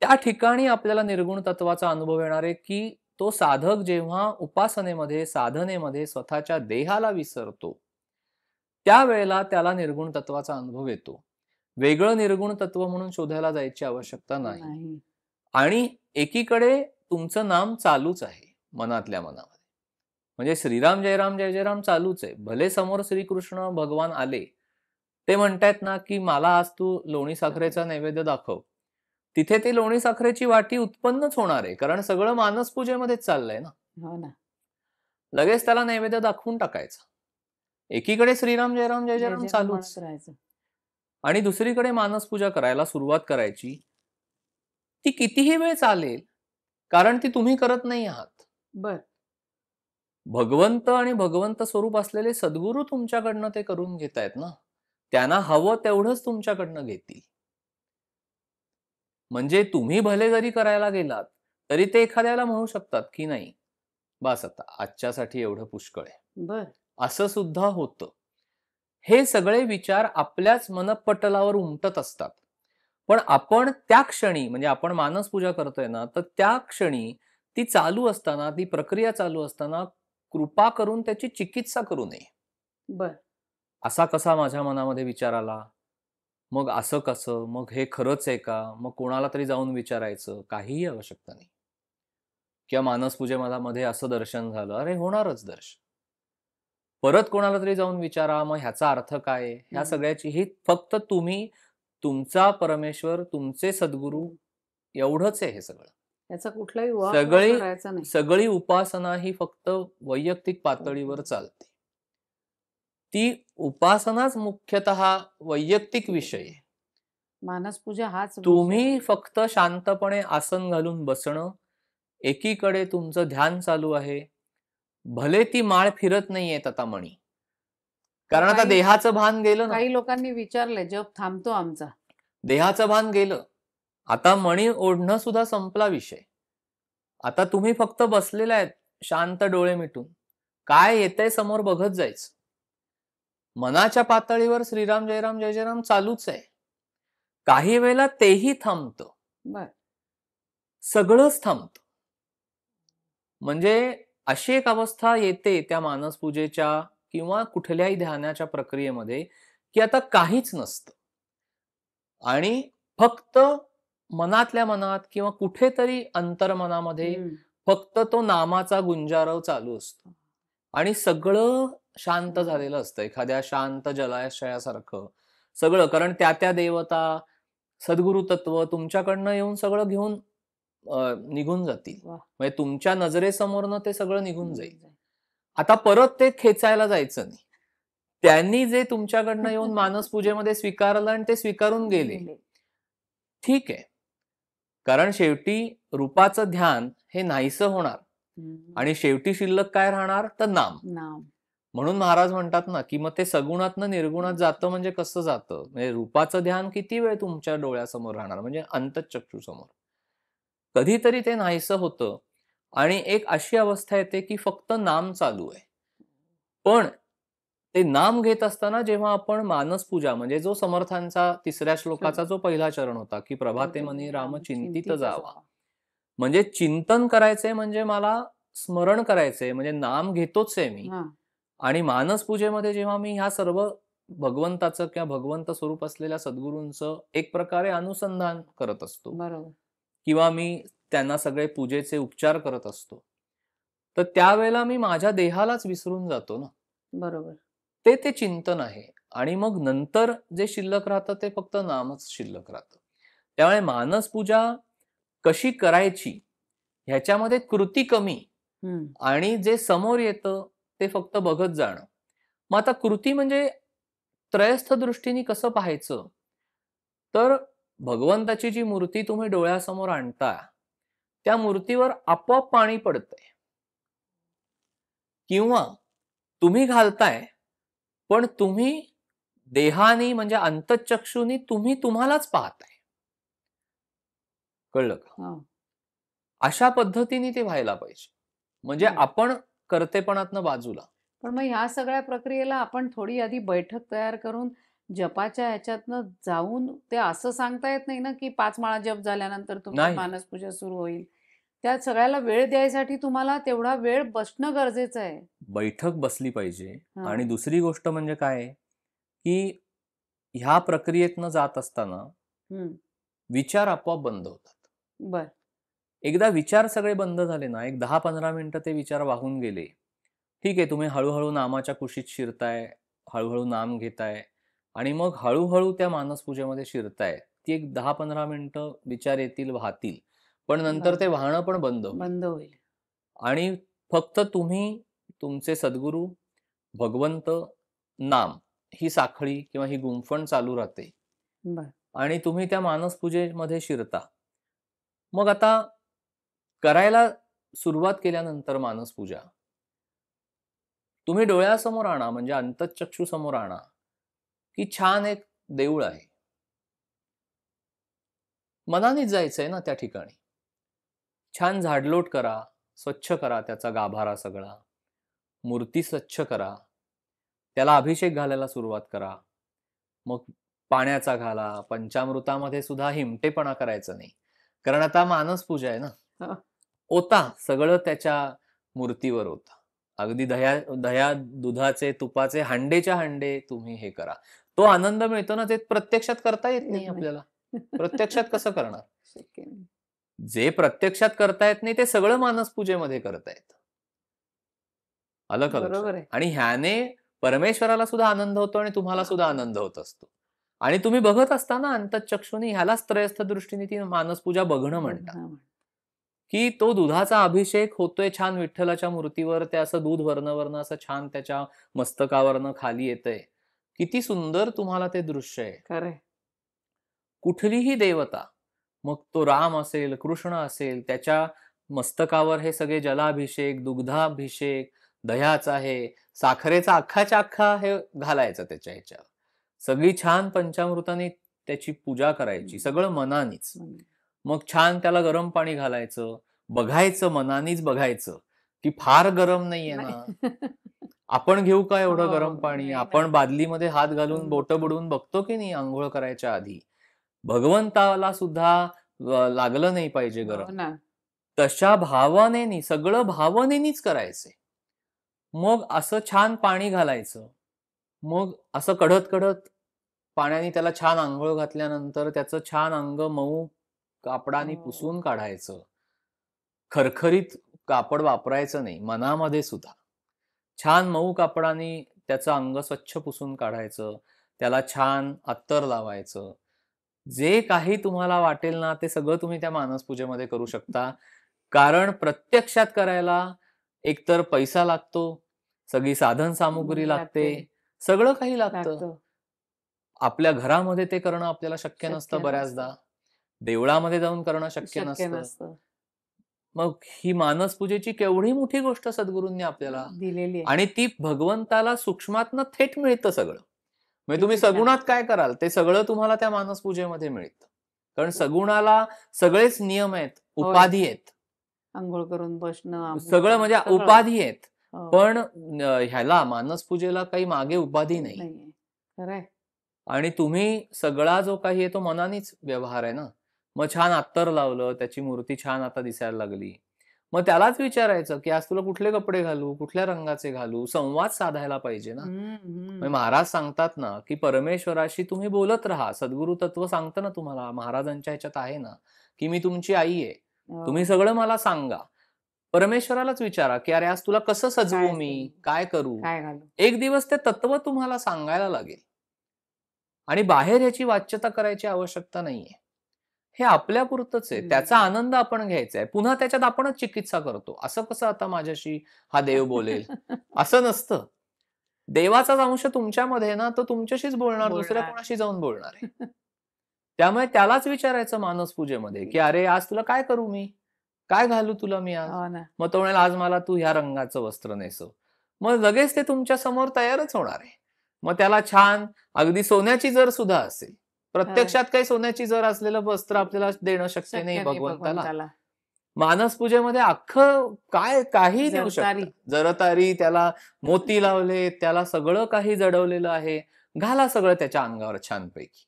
त्या ठिकाणी आपल्याला निर्गुण तत्वाचा अनुभव येणार आहे, की तो साधक जेव्हा उपासनेमध्ये, साधनेमध्ये स्वतःच्या देहाला विसरतो, त्यावेळेला त्याला निर्गुण तत्वाचा अनुभव येतो. वेगळं निर्गुण तत्व म्हणून शोधायला जायची आवश्यकता नाही. नाही. आणि एकीकडे तुमचं नाम चालूच आहे मनातल्या मनामध्ये. म्हणजे श्रीराम जय राम जय जय राम चालूच आहे. भले समोर श्रीकृष्ण भगवान आले, ते म्हणतायत ना, की मला आज तू लोणी साखरेचा नैवेद्य दाखव. तिथे ती लोणी साखरेची वाटी उत्पन्नच होणार आहे, कारण सगळं मानस पूजेमध्येच चाललंय ना. हो ना. लगेच त्याला नैवेद्य दाखवून टाकायचा. एकीकडे श्रीराम जय राम जय जय जय राम जय चालूच म्हणत राहायचं. आणि दुसरीकडे मानस पूजा करायला सुरुवात करायची. ती कितीही वेळ चालेल, कारण ती तुम्ही करत नाही आहात. बर. भगवंत आणि भगवंत स्वरूप असलेले सद्गुरू तुमच्याकडनं ते करून घेतायत ना. त्यांना हवं तेवढंच तुमच्याकडनं घेतील. म्हणजे तुम्ही भले जरी करायला गेलात, तरी ते एखाद्याला म्हणू शकतात, की नाही, बस आता आजच्यासाठी एवढं पुष्कळ आहे. बर. असं सुद्धा होतं. हे सगळे विचार आपल्याच मनपटलावर उमटत असतात. पण आपण त्या क्षणी, म्हणजे आपण मानस पूजा करतोय ना, तर त्या क्षणी ती चालू असताना, ती प्रक्रिया चालू असताना कृपा करून त्याची चिकित्सा करू नये. बर. असा कसा माझ्या मनामध्ये विचार आला? मग असं कसं? मग हे खरंच आहे का? मग कोणाला तरी जाऊन विचारायचं, काहीही आवश्यकता नाही. किंवा मानसपूजे मला मध्ये असं दर्शन झालं. अरे होणारच दर्शन. परत कोणाला तरी जाऊन विचारा, मग ह्याचा अर्थ काय आहे? ह्या सगळ्याची ही फक्त तुम्ही, तुमचा परमेश्वर, तुमचे सद्गुरू एवढंच आहे हे सगळं. याचा कुठलाही वापर सगळी करायचा नाही. सगळी उपासना ही फक्त वैयक्तिक पातळीवर चालते. ती उपासनाच मुख्यतः वैयक्तिक विषय आहे. मानसपूजा हाच विषय तुम्ही आहे. फक्त शांतपणे आसन घालून बसणं, एकीकडे तुमचं ध्यान चालू आहे. भले ती माळ फिरत नाहीये आता मणी. कारण आता काही देहाचं भान गेलं ना. काही लोकांनी विचारलंय, जप थांबतो आमचा. देहाचं भान गेलं. आता मणी ओढणं सुद्धा संपला विषय. आता तुम्ही फक्त बसलेले आहेत शांत डोळे मिटून. काय येतंय समोर बघत जायचं. मनाच्या पातळीवर श्रीराम जय राम जय जय राम चालूच आहे. काही वेळेला तेही थांबतं. बर. सगळंच थांबतं. म्हणजे अशी एक अवस्था येते त्या मानस पूजेच्या किंवा कुठल्याही ध्यानाच्या प्रक्रियेमध्ये की आता काहीच नसतं आणि फक्त मनातल्या मनात किंवा कुठेतरी अंतर्मनामध्ये हं. फक्त तो नामाचा गुंजारव चालू असतो आणि सगळं शांत शांत. झालेलं असतं एखाद्या शांत जलाशयासारखं सगळं. कारण त्या त्या देवता, सद्गुरु तत्व तुमच्याकडनं येऊन सगळं घेऊन निघून जातील. वाह! म्हणजे तुमच्या नजरेसमोरनं ते सगळं निघून जाईल. निघून जाईल. आता परत ते खेचायला जायचं नाही. त्यांनी जे तुमच्याकडनं येऊन मानस पूजेमध्ये स्वीकारलं आणि ते स्वीकारून गेले, गेले. ठीक आहे. कारण शेवटी रूपाचं ध्यान हे नाहीसं होणार हं. आणि शेवटी शिल्लक काय राहणार तर नाम. नाम. म्हणून महाराज म्हणतात ना, की मग ते सगुणातनं निर्गुणात जातं म्हणजे कसं जातं? म्हणजे रूपाचं ध्यान किती वेळ तुमच्या डोळ्यासमोर राहणार म्हणजे अंतःचक्षुसमोर. कधीतरी ते नाहीसं होतं आणि एक अशी अवस्था येते, की फक्त नाम चालू आहे. पण ते नाम घेत असताना जेव्हा आपण मानस पूजा म्हणजे जो समर्थांचा 3ऱ्या श्लोकाचा जो पहिला चरण होता, की प्रभाते मनी राम चिंतित जावा. म्हणजे चिंतन करायचंय म्हणजे मला स्मरण करायचंय म्हणजे नाम घेतोच आहे मी. हां. आणि मानस पूजेमध्ये जेव्हा मी ह्या सर्व भगवंताचं किंवा भगवंत स्वरूप असलेल्या सद्गुरूंचं एक प्रकारे अनुसंधान करत असतो बरोबर. किंवा मी त्यांना सगळे पूजेचे उपचार करत असतो. तर त्यावेळेला मी माझ्या देहालाच विसरून जातो ना. बरोबर. ते चिंतन आहे आणि मग नंतर जे शिल्लक राहतं ते फक्त नामच शिल्लक राहतं. त्यामुळे मानस पूजा कशी करायची ह्याच्यामध्ये कृती कमी हं. आणि जे समोर येतं ते फक्त बघत जाणं. मग आता कृती म्हणजे त्रयस्थ दृष्टीने कसं पाहायचं? तर भगवंताची जी मूर्ती तुम्ही डोळ्यासमोर आणता, त्या मूर्तीवर आपोआप पाणी पडतंय किंवा तुम्ही घालताय, पण तुम्ही देहानी म्हणजे अंतःचक्षुनी तुम्ही तुम्हालाच पाहताय. कळलं का? हां. अशा पद्धतीने ते व्हायला पाहिजे. म्हणजे बरं. आपण कर्तेपणातनं बाजूला. पण मग ह्या सगळ्या प्रक्रियेला आपण थोडी आधी बैठक तयार करून जपाच्या ह्याच्यातनं जाऊन ते असं सांगता येत नाही ना, की 5 माळा जप झाल्यानंतर तुमची नाही, मानसपूजा सुरू होईल. त्या सगळ्याला वेळ द्यायसाठी तुम्हाला तेवढा वेळ बसणं गरजेचं आहे. बैठक बसली पाहिजे हां. आणि दुसरी गोष्ट म्हणजे काय आहे, की ह्या प्रक्रियेतनं जात असताना हं. विचार आपोआप बंद होतात. बरं. एकदा विचार सगळे बंद झाले ना, एक 10-15 मिनिटं ते विचार वाहून गेले. ठीक आहे, तुम्ही हळू-हळू नामाच्या कुशीत शिरताय, हळू-हळू नाम घेताय आणि मग हळू-हळू त्या मानसपूजेमध्ये शिरताय. ती एक 10-15 मिनिटं विचार येतील, वाहतील. पण नंतर बरं. ते वाहणं पण बंद होईल बंद होईल. आणि फक्त तुम्ही, तुमचे सद्गुरू, भगवंत, नाम ही साखळी किंवा ही गुंफण चालू राहते बरं. आणि तुम्ही त्या मानसपूजेमध्ये शिरता. मग आता करायला सुरुवात केल्यानंतर मानसपूजा, तुम्ही डोळ्यासमोर आणा म्हणजे अंतःचक्षुसमोर आणा, की छान एक देऊळ आहे. मनानेच जायचंय ना त्या ठिकाणी. छान झाडलोट करा, स्वच्छ करा त्याचा गाभारा सगळा. मूर्ती स्वच्छ करा. त्याला अभिषेक घालायला सुरुवात करा. मग पाण्याचा घाला. पंचामृतामध्ये सुद्धा हिमटेपणा करायचा नाही. कारण आता मानसपूजा आहे ना. हं. ओता सगळं त्याच्या मूर्तीवर ओता. अगदी दह्या, दुधाचे, तुपाचे हांडेच्या हांडे तुम्ही हे करा. तो आनंद मिळतो ना, ते प्रत्यक्षात करता येत नाही येत नाही. आपल्याला. प्रत्यक्षात कसं करणार? शक्य नाही. जे प्रत्यक्षात करता येत नाही, ते सगळं मानसपूजेमध्ये करता येतं. आलं का लक्षात? बरोबर आहे. आणि ह्याने परमेश्वराला सुद्धा आनंद होतो आणि तुम्हाला सुद्धा आनंद होत असतो. आणि तुम्ही बघत असताना अंतःचक्षुनी ह्यालाच त्रयस्थ दृष्टीने ती मानसपूजा बघणं बघ म्हणतात. हां. की तो दुधाचा अभिषेक होतोय छान विठ्ठलाच्या मूर्तीवर, ते असं दूध वरनं-वरनं असं छान त्याच्या मस्तकावरनं खाली येतंय. किती सुंदर तुम्हाला ते दृश्य आहे. खरं आहे. कुठलीही देवता, मग तो राम असेल, कृष्ण असेल, त्याच्या मस्तकावर हे सगळे जलाभिषेक, दुग्धाभिषेक, दह्याचा हे, साखरेचा अख्खाच्या अख्खा हे घालायचं त्याच्या ह्याच्यावर. सगळी छान पंचामृताने त्याची पूजा करायची, सगळं मनानेच. मग छान त्याला गरम पाणी घालायचं, बघायचं मनानेच बघायचं, की फार गरम नाहीये नाही. ना. आपण घेऊ का एवढं गरम हो. पाणी? नाही, आपण नाही. बादलीमध्ये हात घालून बोटं बघतो. बुडवून बघतो की नाही अंघोळ करायच्या आधी? भगवंताला सुद्धा लागलं नाही पाहिजे हो गरम. ना. तशा भावनेनी सगळं भावनेनीच करायचंय. मग असं छान पाणी घालायचं. मग असं कढत-कढत पाण्याने त्याला छान अंघोळ घातल्यानंतर त्याचं छान अंग मऊ कापडाने हो. पुसून काढायचं. खरखरीत कापड वापरायचं नाही, मनामध्ये सुद्धा. छान मऊ कापडाने त्याचं अंग स्वच्छ पुसून काढायचं. त्याला छान अत्तर लावायचं. जे काही तुम्हाला वाटेल ना, ते सगळं तुम्ही त्या मानस पूजेमध्ये करू शकता. कारण प्रत्यक्षात करायला एकतर पैसा लागतो, सगळी साधन सामुग्री लागते, लागते. सगळं काही लागतं. लागतं. आपल्या घरामध्ये ते करणं आपल्याला शक्य नसतं शक्य बऱ्याचदा. नसतं. देवळामध्ये जाऊन करणं शक्य शक्य नसतं. नसतं. मग ही मानस पूजेची केवढी मोठी गोष्ट सद्गुरूंनी आपल्याला दिलेली आहे. आणि ती भगवंताला सूक्ष्मातनं थेट मिळतं सगळं. म्हणजे तुम्ही किती छान. सगुणात काय कराल ते सगळं तुम्हाला त्या मानस पूजेमध्ये मिळतं. कारण सगुणाला सगळेच नियम आहेत, होय. उपाधी आहेत. अंघोळ करून बसणं, अमुक सगळं करणं, म्हणजे सगळं. उपाधी आहेत. हो. पण ह्याला मानस पूजेला काही मागे उपाधी नाही. नाहीये. खरंय. आणि तुम्ही सगळा जो काही आहे तो मनानेच व्यवहार आहे ना. मग छान अत्तर लावलं, त्याची मूर्ती छान आता दिसायला लागली. मग त्यालाच विचारायचं, की आज तुला कुठले कपडे घालू? कुठल्या रंगाचे घालू? संवाद साधायला पाहिजे ना. हं, म्हणजे हं. महाराज सांगतात ना, की परमेश्वराशी तुम्ही बोलत राहा. सद्गुरु तत्व सांगतं ना तुम्हाला, महाराजांच्या ह्याच्यात आहे ना, की मी तुमची आई आहे. तुम्ही हो. सगळं मला सांगा. परमेश्वरालाच विचारा, की "अरे आज तुला कसं सजवू काय मी? करू? काय करू?" काय घालू? एक दिवस ते तत्व तुम्हाला सांगायला लागेल. आणि बाहेर ह्याची वाच्यता करायची आवश्यकता नाहीये. हे आपल्यापुरतंच आहे. त्याचा हं. आनंद आपण घ्यायचा आहे. पुन्हा त्याच्यात आपणच चिकित्सा करतो. असं कसं आता माझ्याशी हा देव बोलेल? असं नसतं. देवाचाच अंश तुमच्यामध्ये आहे ना, तो तुमच्याशीच बोलणार, दुसऱ्या बोलणार. कोणाशी जाऊन बोलणार आहे. त्यामुळे त्यालाच विचारायचं मानस पूजेमध्ये, की "अरे, आज तुला काय करू मी? काय घालू तुला मी आज?" हो ना. मग तो म्हणेल, "आज मला तू ह्या रंगाचं वस्त्र नेसव." मग लगेच ते तुमच्या समोर तयारच होणार आहे. मग त्याला छान अगदी सोन्याची जर सुद्धा असेल, हां. प्रत्यक्षात काही सोन्याची जर असलेलं वस्त्र आपल्याला देणं शक्य नाही शक्य नाही भगवंताला. भगवंताला. मानस पूजेमध्ये अख्खं काय काहीही देऊ शकता. जरतारी. जरतारी, त्याला मोती लावले, त्याला सगळं काही जडवलेलं आहे. घाला सगळं त्याच्या अंगावर छानपैकी.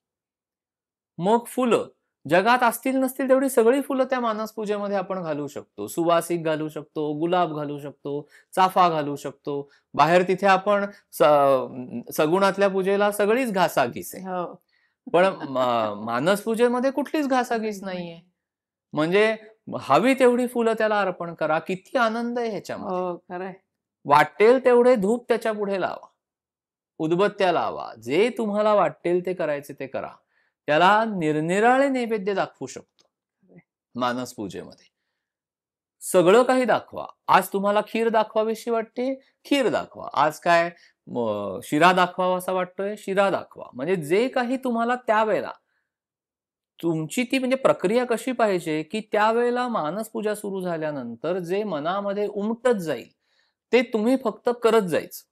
मग फुलं. जगात असतील नसतील तेवढी सगळी फुलं त्या मानस पूजेमध्ये आपण घालू शकतो. सुवासिक घालू शकतो, गुलाब घालू शकतो, चाफा घालू शकतो. बाहेर तिथे आपण सगुणातल्या पूजेला सगळीच घासाघीस आहे. हो. पण मानस पूजेमध्ये कुठलीच घासाघीस नाहीये. म्हणजे हवी तेवढी फुलं त्याला अर्पण करा. किती आनंद आहे ह्याच्यामध्ये. हो, खरंय. वाटेल तेवढे धूप त्याच्या पुढे लावा. उदबत्त्या लावा. जे तुम्हाला वाटेल ते करायचे ते करा. त्याला निरनिराळे नैवेद्य दाखवू शकतो. मानस पूजेमध्ये. सगळं काही दाखवा. आज तुम्हाला खीर दाखवावीशी वाटते, खीर दाखवा. आज काय शिरा दाखवावासा वाटतोय, शिरा दाखवा. म्हणजे जे काही तुम्हाला त्यावेळेला तुमची ती म्हणजे प्रक्रिया कशी पाहिजे, की त्यावेळेला मानस पूजा सुरू झाल्यानंतर जे मनामध्ये उमटत जाईल, ते तुम्ही फक्त करत जायचं.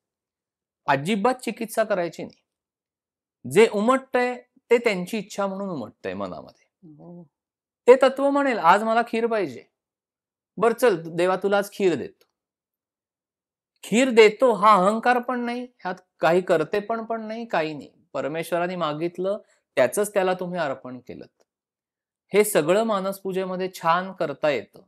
अजिबात चिकित्सा करायची नाही. जे उमटतंय ते त्यांची इच्छा म्हणून उमटतंय मनामध्ये. हो. ते तत्व म्हणेल, "आज मला खीर पाहिजे." "बरं चल देवा तुला आज खीर देतो." खीर देतो हा अहंकार पण नाही, ह्यात काही कर्तेपण पण नाही, काही नाही. परमेश्वराने मागितलं, त्याचंच त्याला तुम्ही अर्पण केलंत. हे सगळं मानसपूजेमध्ये छान करता येतं.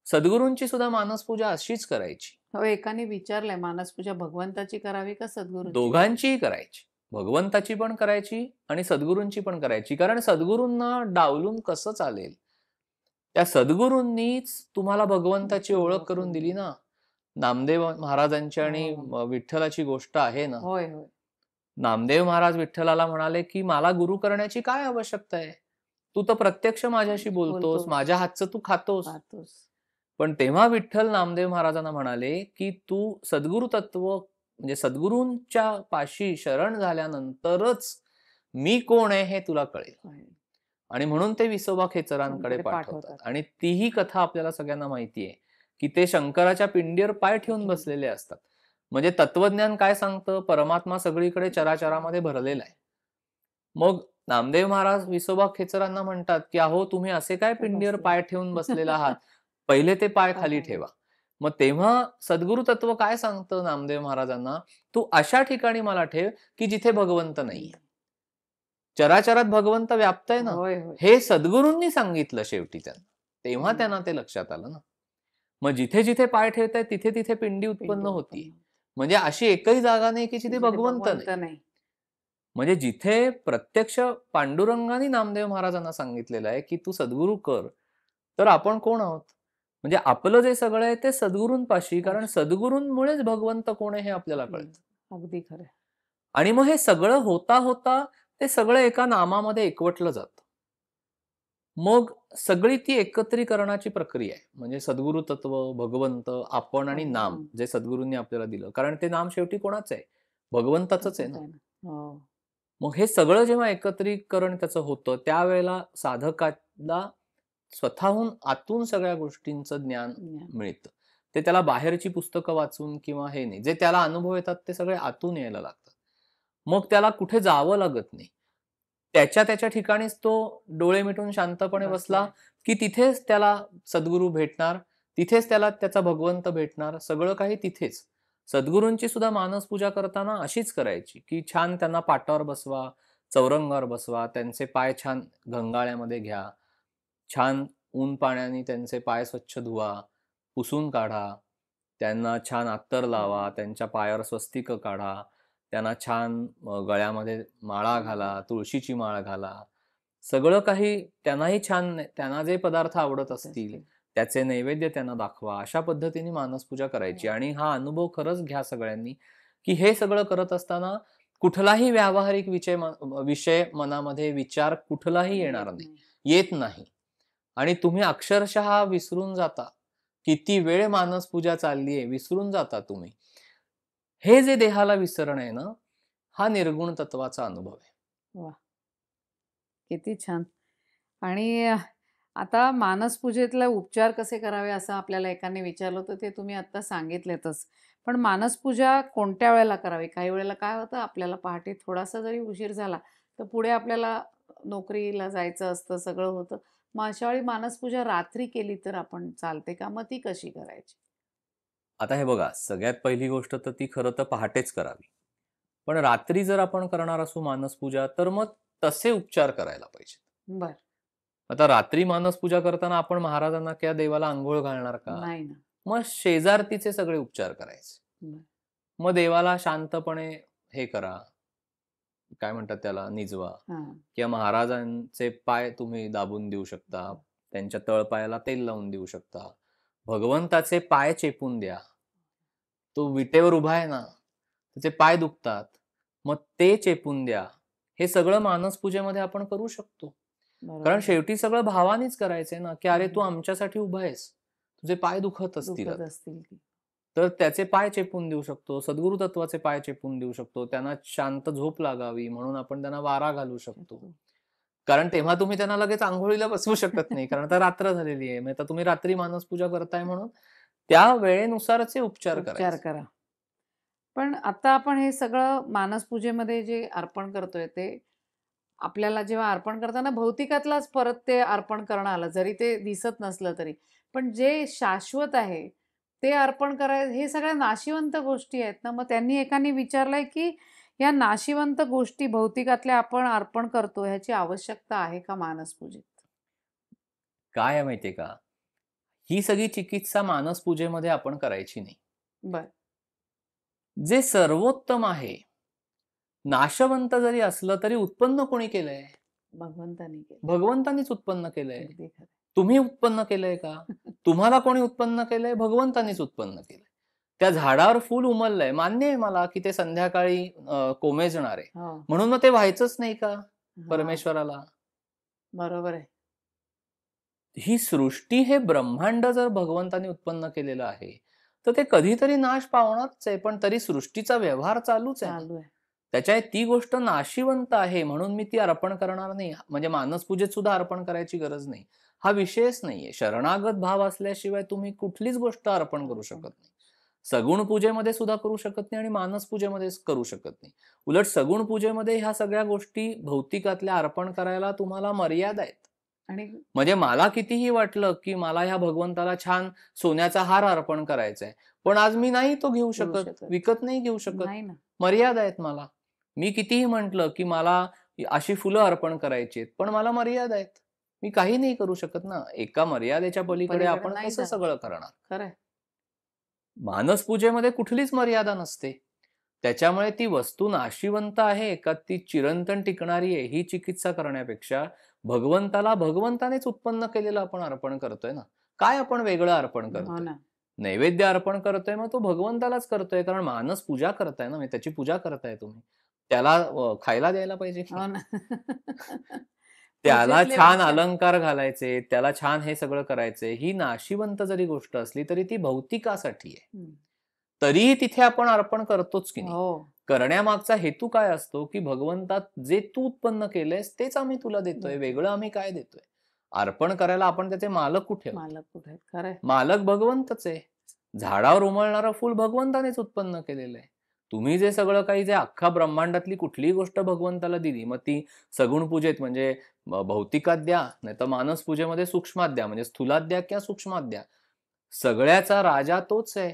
सद्गुरूंची सुद्धा मानसपूजा अशीच करायची. हो, एकाने विचारलंय मानसपूजा भगवंताची करावी का सद्गुरूंची करावी? दोघांचीही करायची. भगवंताची पण करायची आणि सद्गुरूंची पण करायची. कारण सद्गुरूंना डावलून कसं चालेल? त्या सद्गुरूंनीच तुम्हाला भगवंताची ओळख करून दिली ना. नामदेव महाराजांची आणि हो. विठ्ठलाची गोष्ट आहे ना. होय, होय. नामदेव महाराज विठ्ठलाला म्हणाले, की "मला गुरु करण्याची काय आवश्यकता आहे? तू तर प्रत्यक्ष माझ्याशी बोलतोस, बोलतोस, माझ्या हातचं तू खातोस." पाहतोस. पण तेव्हा विठ्ठल नामदेव महाराजांना म्हणाले, की "तू सद्गुरु तत्व म्हणजे सद्गुरूंच्या पाशी शरण झाल्यानंतरच मी कोण आहे हे तुला कळेल." होय. आणि म्हणून ते विसोबा खेचरांकडे कडे पाठवतात. पाठवतात. आणि तीही कथा आपल्याला सगळ्यांना माहिती आहे, की ते शंकराच्या पिंडीवर पाय ठेवून बसलेले असतात. म्हणजे तत्वज्ञान काय सांगतं? परमात्मा सगळीकडे चराचरामध्ये भरलेला आहे. मग नामदेव महाराज विसोबा खेचरांना म्हणतात, की "अहो तुम्ही असे काय पिंडीवर बसले. पाय ठेवून बसलेला आहात? पहिले ते पाय पाय खाली खाली. ठेवा." मग तेव्हा सद्गुरु तत्व काय सांगतं नामदेव महाराजांना? "तू अशा ठिकाणी मला ठेव, की जिथे भगवंत नाहीये." चराचरात भगवंत व्याप्त ना, होय, होय. हे सद्गुरूंनी सांगितलं शेवटी त्यांना. तेव्हा हं. त्यांना ते लक्षात आलं ना. मग जिथे-जिथे पाय ठेवताय तिथे-तिथे पिंडी उत्पन्न पिंडी होतीये. उत्पन्न. म्हणजे अशी एकही जागा नाही की जिथे जिथे भगवंत भगवंत नाही. नाही. म्हणजे जिथे प्रत्यक्ष पांडुरंगाने नामदेव महाराजांना सांगितलेलं आहे की तू सद्गुरू कर, तर आपण कोण आहोत? म्हणजे आपलं जे सगळं आहे ते सद्गुरूंपाशी, कारण पाशी. सद्गुरूंमुळेच भगवंत कोण आहे हे आपल्याला कळतं. अगदी खरं. आणि मग हे सगळं होता होता ते सगळं एका नामामध्ये एकवटलं जातं. मग सगळी ती एकत्रीकरणाची प्रक्रिया आहे. म्हणजे सद्गुरू तत्व, भगवंत, आपण आणि नाम जे सद्गुरूंनी आपल्याला दिलं. कारण ते नाम शेवटी कोणाचं आहे? भगवंताचंच आहे तसंच ना. आहे ना. हो. मग हे सगळं जेव्हा एकत्रीकरण त्याचं होतं, त्यावेळेला साधकाला स्वतःहून आतून सगळ्या गोष्टींचं ज्ञान ज्ञान. मिळतं. ते त्याला बाहेरची पुस्तकं वाचून किंवा हे नाही. जे त्याला अनुभव येतात ते सगळे आतून यायला लागतात. मग त्याला कुठे जावं लागत नाही. त्याच्या ठिकाणीच तो डोळे मिटून शांतपणे बसला, बसलाय. की तिथेच त्याला सद्गुरू भेटणार, तिथेच त्याला त्याचा भगवंत भेटणार, सगळं काही तिथेच. सद्गुरूंची सुद्धा मानसपूजा करताना अशीच करायची, की छान त्यांना पाटावर बसवा, चौरंगावर बसवा, त्यांचे पाय छान घंगाळ्यामध्ये घ्या. छान ऊन पाण्याने त्यांचे पाय स्वच्छ धुवा, पुसून काढा. त्यांना छान अत्तर लावा, त्यांच्या पायावर स्वस्तिक काढा. त्यांना छान गळ्यामध्ये माळा घाला, तुळशीची माळ घाला. सगळं काही त्यांनाही छान त्यांना जे पदार्थ आवडत असतील, त्याचे नैवेद्य त्यांना दाखवा. अशा पद्धतीने मानसपूजा करायची आणि हा अनुभव खरंच घ्या सगळ्यांनी, की हे सगळं करत असताना कुठलाही व्यावहारिक विषय मनामध्ये विचार कुठलाही येणार नाही. येत नाही. आणि तुम्ही अक्षरशः विसरून जाता. किती वेळ मानसपूजा चालली आहे, विसरून जाता तुम्ही. हे जे देहाला विसरण आहे ना, हा निर्गुण तत्वाचा अनुभव आहे. वाह! किती छान. आणि आता मानसपूजेतले उपचार कसे करावे असं आपल्याला एकाने विचारलं होतं, ते तुम्ही आत्ता सांगितलेतच. पण मानसपूजा कोणत्या वेळेला करावी? काही वेळेला काय होतं, आपल्याला पहाटे थोडासा जरी उशीर झाला, तर पुढे आपल्याला नोकरीला जायचं असतं, सगळं होतं. मग अशा वेळी मानसपूजा रात्री केली तर आपण चालते का? मग ती कशी करायची? आता हे बघा, सगळ्यात पहिली गोष्ट तर ती खरं तर पहाटेच करावी. पण रात्री जर आपण करणार असू मानसपूजा, तर मग तसे उपचार करायला पाहिजेत. बरं. आता रात्री मानसपूजा करताना आपण महाराजांना किंवा देवाला अंघोळ घालणार का? नाही ना. मग शेजारतीचे सगळे उपचार करायचे. बरं. मग देवाला शांतपणे हे करा, काय म्हणतात त्याला, निजवा. हां. किंवा महाराजांचे पाय तुम्ही दाबून देऊ शकता. त्यांच्या तळपायाला तेल लावून देऊ शकता. भगवंताचे पाय चेपून द्या. तो विटेवर उभा आहे ना, त्याचे पाय दुखतात. मग ते चेपून द्या. हे सगळं मानसपूजेमध्ये आपण करू शकतो. कारण बरोबर. शेवटी सगळं भावानेच करायचंय ना, की "अरे, तू हं. आमच्यासाठी उभा आहेस. तुझे पाय दुखत असतील दुखत आता." असतील ती. तर त्याचे पाय चेपून देऊ शकतो. सद्गुरू तत्वाचे पाय चेपून देऊ शकतो. त्यांना शांत झोप लागावी म्हणून आपण त्यांना वारा घालू शकतो. शकतो. कारण तेव्हा तुम्ही त्यांना लगेच अंघोळीला बसवू शकत नाही. कारण आता रात्र झालेली आहे. मग आता तुम्ही रात्री मानसपूजा करताय म्हणून त्या वेळेनुसारचे उपचार उपचार करायचे. करा. पण आता आपण हे सगळं मानसपूजेमध्ये जे अर्पण करतोय, ते आपल्याला जेव्हा अर्पण करताना भौतिकातलाच परत ते अर्पण करणं आलं, जरी ते दिसत नसलं तरी. पण जे शाश्वत आहे, ते अर्पण हे सगळ्या नाशिवंत गोष्टी आहेत ना. मग त्यांनी एकाने विचारलंय, की या नाशिवंत गोष्टी भौतिकातल्या आपण अर्पण करतो, ह्याची आवश्यकता आहे का मानसपूजेत? काय आहे माहितीये का? ही सगळी चिकित्सा मानसपूजेमध्ये आपण करायची नाही. बरं. जे सर्वोत्तम आहे, नाशवंत जरी असलं तरी उत्पन्न कोणी केलंय? भगवंतानी केलं. भगवंतानीच उत्पन्न केलंय. अगदी खरं. तुम्ही उत्पन्न केलंय का? तुम्हाला कोणी उत्पन्न केलंय? भगवंतानीच उत्पन्न केलंय. त्या झाडावर फूल उमललंय. मान्य आहे मला, की ते संध्याकाळी कोमेजणार आहे. हो. म्हणून मग ते व्हायचंच नाही का हां. परमेश्वराला? बरोबर आहे. ही सृष्टी हे ब्रह्मांड जर भगवंतानी उत्पन्न केलेलं आहे, तर ते कधीतरी नाश पावणारच आहे. पण तरी सृष्टीचा व्यवहार चालूच आहे ना. चालू आहे. त्याच्या ती गोष्ट नाशिवंत आहे म्हणून मी ती अर्पण करणार नाही. म्हणजे मानसपूजेत सुद्धा अर्पण करायची गरज नाही. हा विषयच नाहीये. शरणागत भाव असल्याशिवाय तुम्ही कुठलीच गोष्ट अर्पण करू शकत नाही. सगुण पूजेमध्ये सुद्धा करू शकत नाही आणि मानस पूजेमध्ये करू शकत नाही. उलट सगुण पूजेमध्ये ह्या सगळ्या गोष्टी भौतिकातल्या अर्पण करायला तुम्हाला मर्यादा आहेत. आणि म्हणजे मला कितीही वाटलं, की मला ह्या भगवंताला छान सोन्याचा हार अर्पण करायचा आहे. पण आज मी नाही तो घेऊ घेऊ शकत, शकत. विकत नाही घेऊ शकत. नाही ना. मर्यादा आहेत मला. मी कितीही म्हटलं, की मला अशी फुलं अर्पण करायची आहेत, पण मला मर्यादा आहेत. मी काही नाही करू शकत ना. एका मर्यादेच्या पलीकडे पलीकडे आपण नाही कसं जाणं सगळं शकत. करणार? खरं आहे. मानसपूजेमध्ये कुठलीच मर्यादा नसते. त्याच्यामुळे ती वस्तू नाशिवंत आहे का ती चिरंतन टिकणारी आहे, ही चिकित्सा करण्यापेक्षा भगवंताला भगवंतानेच उत्पन्न केलेलं आपण अर्पण करतोय ना. काय आपण वेगळं अर्पण हो करतोय? ना. नैवेद्य अर्पण करतोय, मग तो भगवंतालाच करतोय. कारण मानस पूजा करताय ना, म्हणजे त्याची पूजा करताय तुम्ही. त्याला खायला द्यायला पाहिजे की. हो ना. त्याला पूजेतले छान विचार. अलंकार घालायचे, त्याला छान हे सगळं करायचंय. ही नाशिवंत जरी गोष्ट असली, तरी ती भौतिकासाठी आहे. हं. तरीही तिथे आपण अर्पण करतोच की नाही. हो. करण्यामागचा हेतू काय असतो, की भगवंता जे तू उत्पन्न केलंयस तेच आम्ही तुला देतोय. देतो. वेगळं आम्ही काय देतोय? अर्पण करायला आपण त्याचे मालक कुठे आहोत? मालक कुठे आहेत? खरंय. मालक भगवंतच आहे. झाडावर उमलणारं फूल भगवंतानेच उत्पन्न केलेलं आहे. तुम्ही जे सगळं काही जे अख्खा ब्रह्मांडातली कुठलीही गोष्ट भगवंताला दिली, मग ती सगुण पूजेत म्हणजे भौतिकात द्या, नाहीतर मानस पूजेमध्ये सूक्ष्मात द्या, म्हणजे स्थूलात द्या किंवा सूक्ष्मात द्या. सगळ्याचा राजा तोच आहे.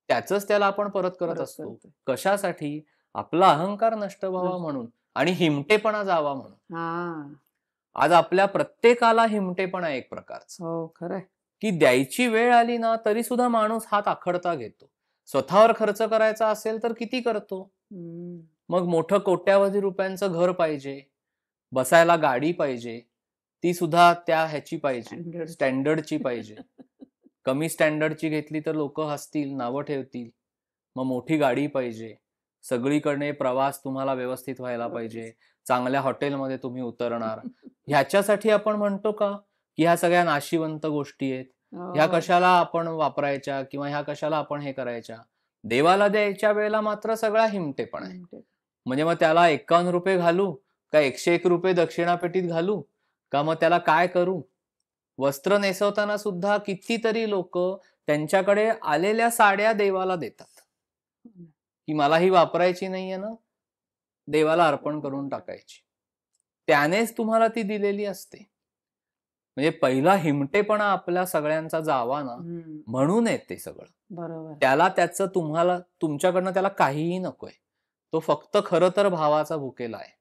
त्याचंच त्याला आपण परत करत परत असतो. करतोय. कशासाठी? आपला अहंकार नष्ट व्हावा नष्ट. म्हणून आणि हिमटेपणा जावा म्हणून. हां. आज आपल्या प्रत्येकाला हिमटेपणा आहे एक प्रकारचा. हो, खरंय. की द्यायची वेळ आली ना, तरी सुद्धा माणूस हात आखडता घेतो. स्वतःवर खर्च करायचा असेल तर किती करतो? हं. मग मोठं कोट्यावधी रुपयांचं घर पाहिजे, बसायला गाडी पाहिजे, ती सुद्धा त्या ह्याची पाहिजे, स्टँडर्ड. स्टँडर्डची पाहिजे. कमी स्टँडर्डची घेतली तर लोकं हसतील, नावं ठेवतील. मग मोठी गाडी पाहिजे. सगळीकडे प्रवास तुम्हाला व्यवस्थित व्हायला पाहिजे. चांगल्या हॉटेलमध्ये तुम्ही उतरणार. ह्याच्यासाठी आपण म्हणतो का, की ह्या सगळ्या नाशिवंत गोष्टी आहेत. ह्या हो. कशाला आपण वापरायच्या किंवा ह्या कशाला आपण हे करायच्या? देवाला द्यायच्या वेळेला मात्र सगळा हिमटेपणा आहे. हं. म्हणजे मग त्याला ₹51 घालू का ₹101 दक्षिणापेटीत घालू का मग त्याला काय करू? वस्त्र नेसवताना सुद्धा कितीतरी लोकं त्यांच्याकडे आलेल्या साड्या देवाला देतात, की मला ही वापरायची नाहीये ना, देवाला अर्पण करून टाकायची. त्यानेच तुम्हाला ती दिलेली असते. म्हणजे पहिला हिमटेपणा आपल्या सगळ्यांचा जावा ना, हं. म्हणून आहे ते सगळं. बरोबर. त्याला त्याचं तुम्हाला तुमच्याकडनं त्याला काहीही नकोय. तो फक्त खरं तर भावाचा भुकेला आहे.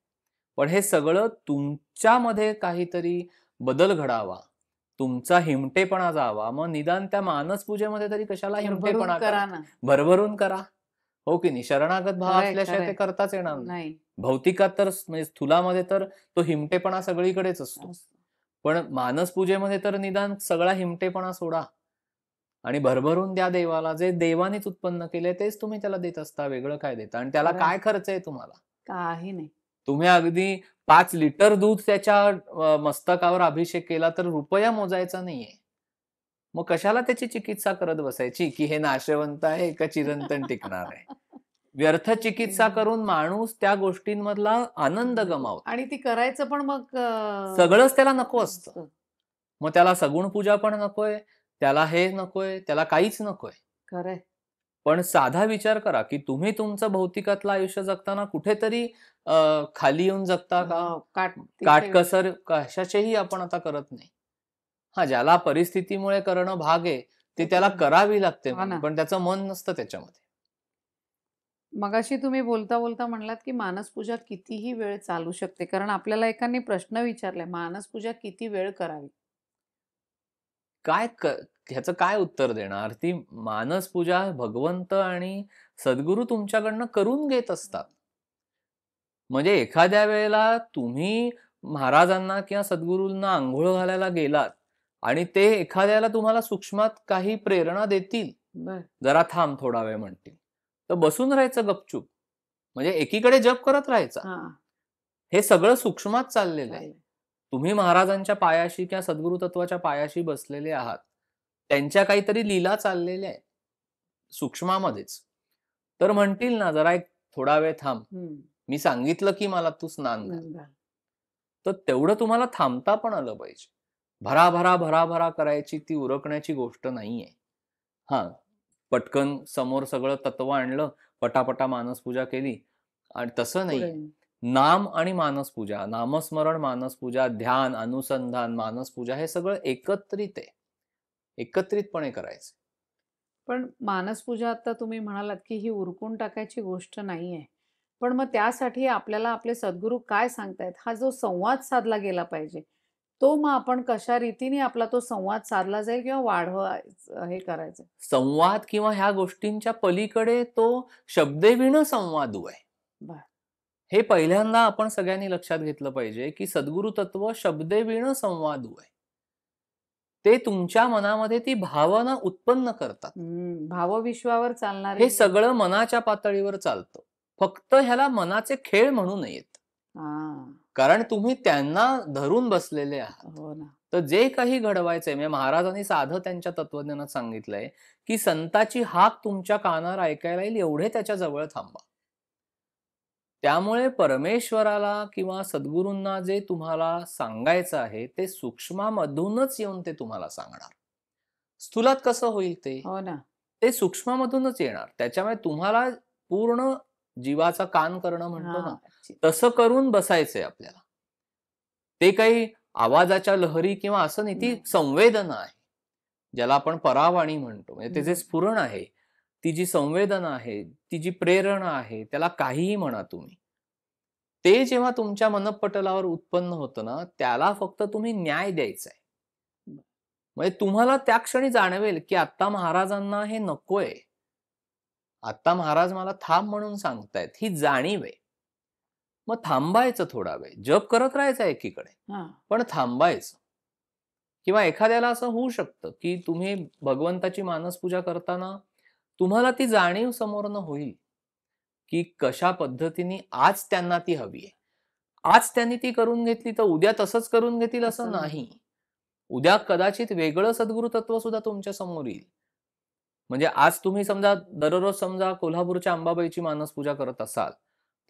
पण हे सगळं तुमच्यामध्ये काहीतरी बदल घडावा, तुमचा हिमटेपणा जावा, मग निदान त्या मानसपूजेमध्ये तरी कशाला भरभरून हिमटेपणा करा करताय? ना. भरभरून करा. हो की नाही? शरणागत भाव खरंय, असल्याशिवाय ते खरंय. करताच येणार नाही. नाही. भौतिकात तर म्हणजे स्थूलामध्ये तर तो हिमटेपणा सगळीकडेच असतो. असं. पण मानसपूजेमध्ये तर निदान सगळा हिमटेपणा सोडा आणि भरभरून द्या देवाला. जे देवानेच उत्पन्न केलंय तेच तुम्ही त्याला देत असता. वेगळं काय देता? आणि त्याला खरंय. काय खर्च आहे तुम्हाला? काही नाही. तुम्ही अगदी 5 लिटर दूध त्याच्या मस्तकावर अभिषेक केला तर रुपया मोजायचा नाहीये. मग कशाला त्याची चिकित्सा करत बसायची, की हे नाशवंत आहे का चिरंतन टिकणार आहे? व्यर्थ चिकित्सा करून माणूस त्या गोष्टींमधला आनंद गमावतो. आणि ती करायचं पण मग सगळंच त्याला नको असतं. असतं. मग त्याला सगुण पूजा पण नकोय, त्याला हे नकोय, त्याला काहीच नकोय. खरंय. पण साधा विचार करा, की तुम्ही तुमचं भौतिकातलं आयुष्य जगताना कुठेतरी खाली येऊन जगता का? हो, तिथे काटकसर कशाचीही आपण आता करत नाही. हां, ज्याला परिस्थितीमुळे करणं भाग आहे, ते त्याला करावी लागते हो म्हणून, ना. पण त्याचं मन नसतं त्याच्यामध्ये. मगाशी तुम्ही बोलता बोलता म्हणालात, की मानसपूजा कितीही वेळ चालू शकते. कारण आपल्याला एकाने प्रश्न विचारलाय, मानसपूजा किती वेळ करावी? काय क ह्याचं काय उत्तर देणार? ती मानसपूजा भगवंत आणि सद्गुरू तुमच्याकडनं करून घेत असतात. म्हणजे एखाद्या वेळेला तुम्ही महाराजांना किंवा सद्गुरूंना अंघोळ घालायला गेलात आणि ते एखाद्याला तुम्हाला सूक्ष्मात काही प्रेरणा देतील, बरं. जरा थांब थोडा वेळ म्हणतील, तर बसून राहायचं गपचूप. म्हणजे एकीकडे जप करत राहायचा. हां. हे सगळं सूक्ष्मात चाललेलं आहे. चालेल. तुम्ही महाराजांच्या पायाशी किंवा सद्गुरू तत्वाच्या पायाशी बसलेले आहात. त्यांच्या काहीतरी लीला चाललेल्या आहेत, सूक्ष्मामध्येच. तर म्हणतील ना, "जरा एक थोडा वेळ थांब. हं. मी सांगितलं की मला तू स्नान घाल." बरं. तर तेवढं तुम्हाला थांबता पण आलं पाहिजे. भराभरा, भराभरा करायची ती उरकण्याची गोष्ट नाहीये. हां, पटकन समोर सगळं तत्व आणलं, पटापटा मानसपूजा केली आणि तसं पुढे. नाहीये. नाम आणि मानसपूजा, नामस्मरण, मानसपूजा, ध्यान, अनुसंधान, मानसपूजा हे सगळं एकत्रित आहे. एकत्रितपणे करायचं. पण मानसपूजा आता तुम्ही म्हणालात, की ही उरकून टाकायची गोष्ट नाहीये. पण मग त्यासाठी आपल्याला आपले सद्गुरू काय सांगतायत? हा जो संवाद साधला गेला पाहिजे. तो मग आपण कशा रीतीने आपला तो संवाद साधला जाईल किंवा वाढवायचं हे करायचं? संवाद किंवा ह्या गोष्टींच्या पलीकडे तो शब्देविण संवादू आहे. बरं. हे पहिल्यांदा आपण सगळ्यांनी लक्षात घेतलं पाहिजे, की सद्गुरु तत्व शब्देविण संवादू आहे. ते तुमच्या मनामध्ये ती भावना उत्पन्न करतात. भावविश्वावर हे चालणारी. सगळं मनाच्या पातळीवर चालतं. फक्त ह्याला मनाचे खेळ म्हणू नयेत. हां. कारण तुम्ही त्यांना धरून बसलेले आहात. हो ना. तर जे काही घडवायचंय म्हणजे महाराजांनी साधं त्यांच्या तत्वज्ञानात सांगितलंय, की संताची हाक तुमच्या कानावर ऐकायला येईल एवढे त्याच्या जवळ थांबा. त्यामुळे परमेश्वराला किंवा सद्गुरूंना जे तुम्हाला सांगायचं आहे ते सूक्ष्मामधूनच येऊन ते तुम्हाला सांगणार. स्थूलात कसं होईल ते? हो ना. ते सूक्ष्मामधूनच येणार. त्याच्यामुळे तुम्हाला पूर्ण जीवाचा कान करणं म्हणतो ना, हां. तसं करून बसायचंय आपल्याला. ते काही आवाजाच्या लहरी किंवा असं नाही, ती नाही. संवेदना आहे. ज्याला आपण परावाणी म्हणतो. म्हणजे ते जे बरोबर. स्फुरण आहे, ती जी संवेदना आहे, ती जी प्रेरणा आहे, त्याला काहीही म्हणा तुम्ही. ते जेव्हा तुमच्या मनःपटलावर उत्पन्न होतं ना, त्याला फक्त तुम्ही न्याय द्यायचा आहे. म्हणजे तुम्हाला त्या क्षणी जाणवेल, की आत्ता महाराजांना हे नकोय. आत्ता महाराज मला थांब म्हणून सांगतायत. ही जाणीव आहे. मग थांबायचं थोडा वेळ. जप करत राहायचा एकीकडे, हां. पण थांबायचं. किंवा एखाद्याला असं होऊ शकतं, की तुम्ही भगवंताची मानसपूजा करताना तुम्हाला ती जाणीव समोरनं होईल, की कशा पद्धतीने आज त्यांना ती हवी आहे. आज त्यांनी ती करून घेतली तर उद्या तसंच करून घेतील असं असं नाही. नाही. उद्या कदाचित वेगळं सद्गुरु तत्व सुद्धा तुमच्या समोर येईल. म्हणजे आज तुम्ही समजा दररोज समजा कोल्हापूरच्या अंबाबाईची मानसपूजा करत असाल,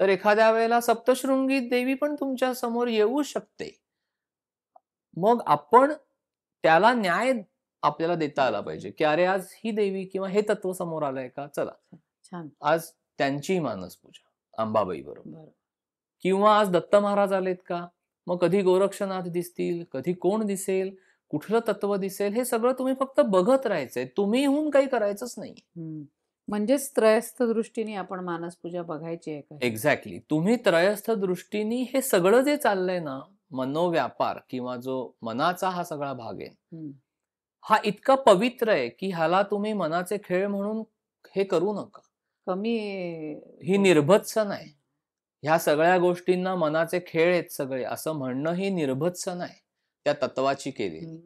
तर एखाद्या वेळेला सप्तशृंगी देवी पण तुमच्या समोर येऊ शकते. मग आपण त्याला न्याय आपल्याला देता आला पाहिजे, की अरे आज ही देवी किंवा हे तत्व समोर आलंय का? चला, छान. आज त्यांची मानसपूजा अंबाबाई बरोबर. बरं. किंवा आज दत्त महाराज आलेत का? मग कधी गोरक्षनाथ दिसतील, कधी कोण दिसेल, कुठलं तत्व दिसेल, हे सगळं तुम्ही फक्त बघत राहायचंय. तुम्हीहून काही करायचंच नाही. म्हणजेच त्रयस्थ दृष्टीने आपण मानसपूजा बघायची आहे का? एक्झॅक्टली. तुम्ही त्रयस्थ दृष्टीने हे सगळं जे चाललंय ना, मनोव्यापार किंवा जो मनाचा हा सगळा भाग आहे, हा इतका पवित्र आहे, की ह्याला तुम्ही मनाचे खेळ म्हणून हे करू नका. कमी ही निर्भत्सन आहे. ह्या सगळ्या गोष्टींना मनाचे खेळ आहेत सगळे असं म्हणणं ही निर्भत्सन आहे. त्या तत्वाची केलेली.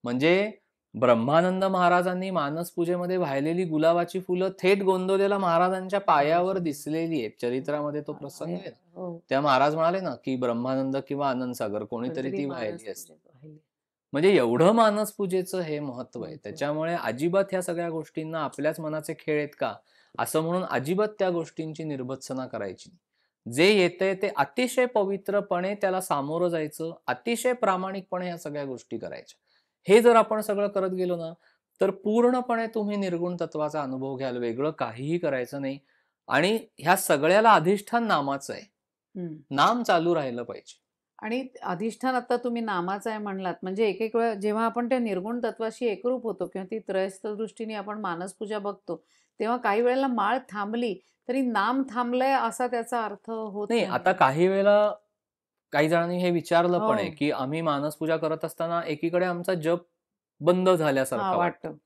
म्हणजे ब्रह्मानंद महाराजांनी मानसपूजेमध्ये वाहिलेली गुलाबाची फुलं थेट गोंदवलेल्या महाराजांच्या पायावर दिसलेली आहेत. चरित्रामध्ये तो प्रसंग आहे ना. हो. त्या महाराज म्हणाले ना, की ब्रह्मानंद किंवा आनंदसागर कोणीतरी ती वाहिली असते. वाहिली. म्हणजे एवढं मानसपूजेचं हे महत्व आहे. त्याच्यामुळे अजिबात ह्या सगळ्या गोष्टींना आपल्याच मनाचे खेळ आहेत का? असं म्हणून अजिबात त्या गोष्टींची निर्भत्सना करायची नाही. जे येतंय ते अतिशय पवित्रपणे त्याला सामोरं जायचं, अतिशय प्रामाणिकपणे ह्या सगळ्या गोष्टी करायच्या. हे जर आपण सगळं करत गेलो ना, तर पूर्णपणे तुम्ही निर्गुण तत्वाचा अनुभव घ्याल. वेगळं काहीही करायचं नाही आणि ह्या सगळ्याला अधिष्ठान नामाचं आहे. नाम चालू राहिलं पाहिजे. आणि अधिष्ठान आता तुम्ही नामाचं आहे म्हणलात, म्हणजे एक वेळा जेव्हा आपण त्या निर्गुण तत्वाशी एकरूप होतो किंवा ती त्रयस्थ दृष्टीने आपण मानसपूजा बघतो, तेव्हा काही वेळेला माळ थांबली तरी नाम थांबलंय असा त्याचा अर्थ होत नाही, नाही. आता काही वेळेला काही जणांनी हे विचारलं पण आहे, हो. की आम्ही मानसपूजा करत असताना एकीकडे आमचा जप बंद झाल्यासारखा वाटतो. वाटतं.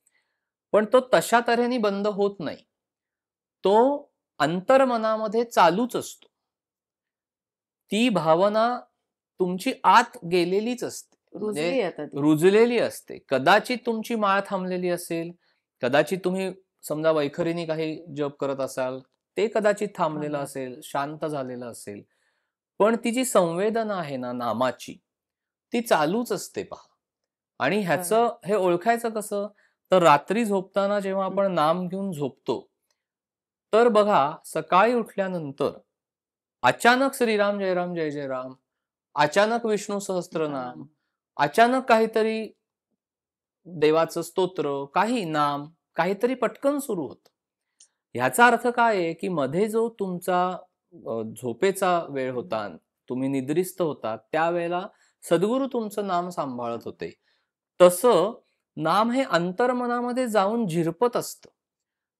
पण तो तशा तऱ्हेने बंद होत नाही. तो अंतर्मनामध्ये चालूच असतो. ती भावना तुमची आत गेलेलीच असते. म्हणजे रुजली आता ती. रुजलेली असते. कदाचित तुमची माळ थांबलेली असेल, कदाचित तुम्ही समजा वैखरीने काही जप करत असाल, ते कदाचित थांबलेलं असेल, शांत झालेलं असेल. पण ती जी संवेदना आहे ना नामाची, ती चालूच असते पहा. आणि ह्याचं हे ओळखायचं कसं? तर रात्री झोपताना जेव्हा आपण नाम घेऊन झोपतो, तर बघा सकाळी उठल्यानंतर अचानक श्रीराम जय राम जय जय राम, अचानक विष्णू सहस्त्रनाम, अचानक काहीतरी देवाचं स्तोत्र, काही नाम, काहीतरी पटकन सुरू होतं. ह्याचा अर्थ काय आहे, की मध्ये जो तुमचा झोपेचा वेळ होता, तुम्ही निद्रिस्त होता, त्यावेळेला सद्गुरू तुमचं नाम सांभाळत होते. तसं नाम हे अंतर्मनामध्ये जाऊन झिरपत असतं.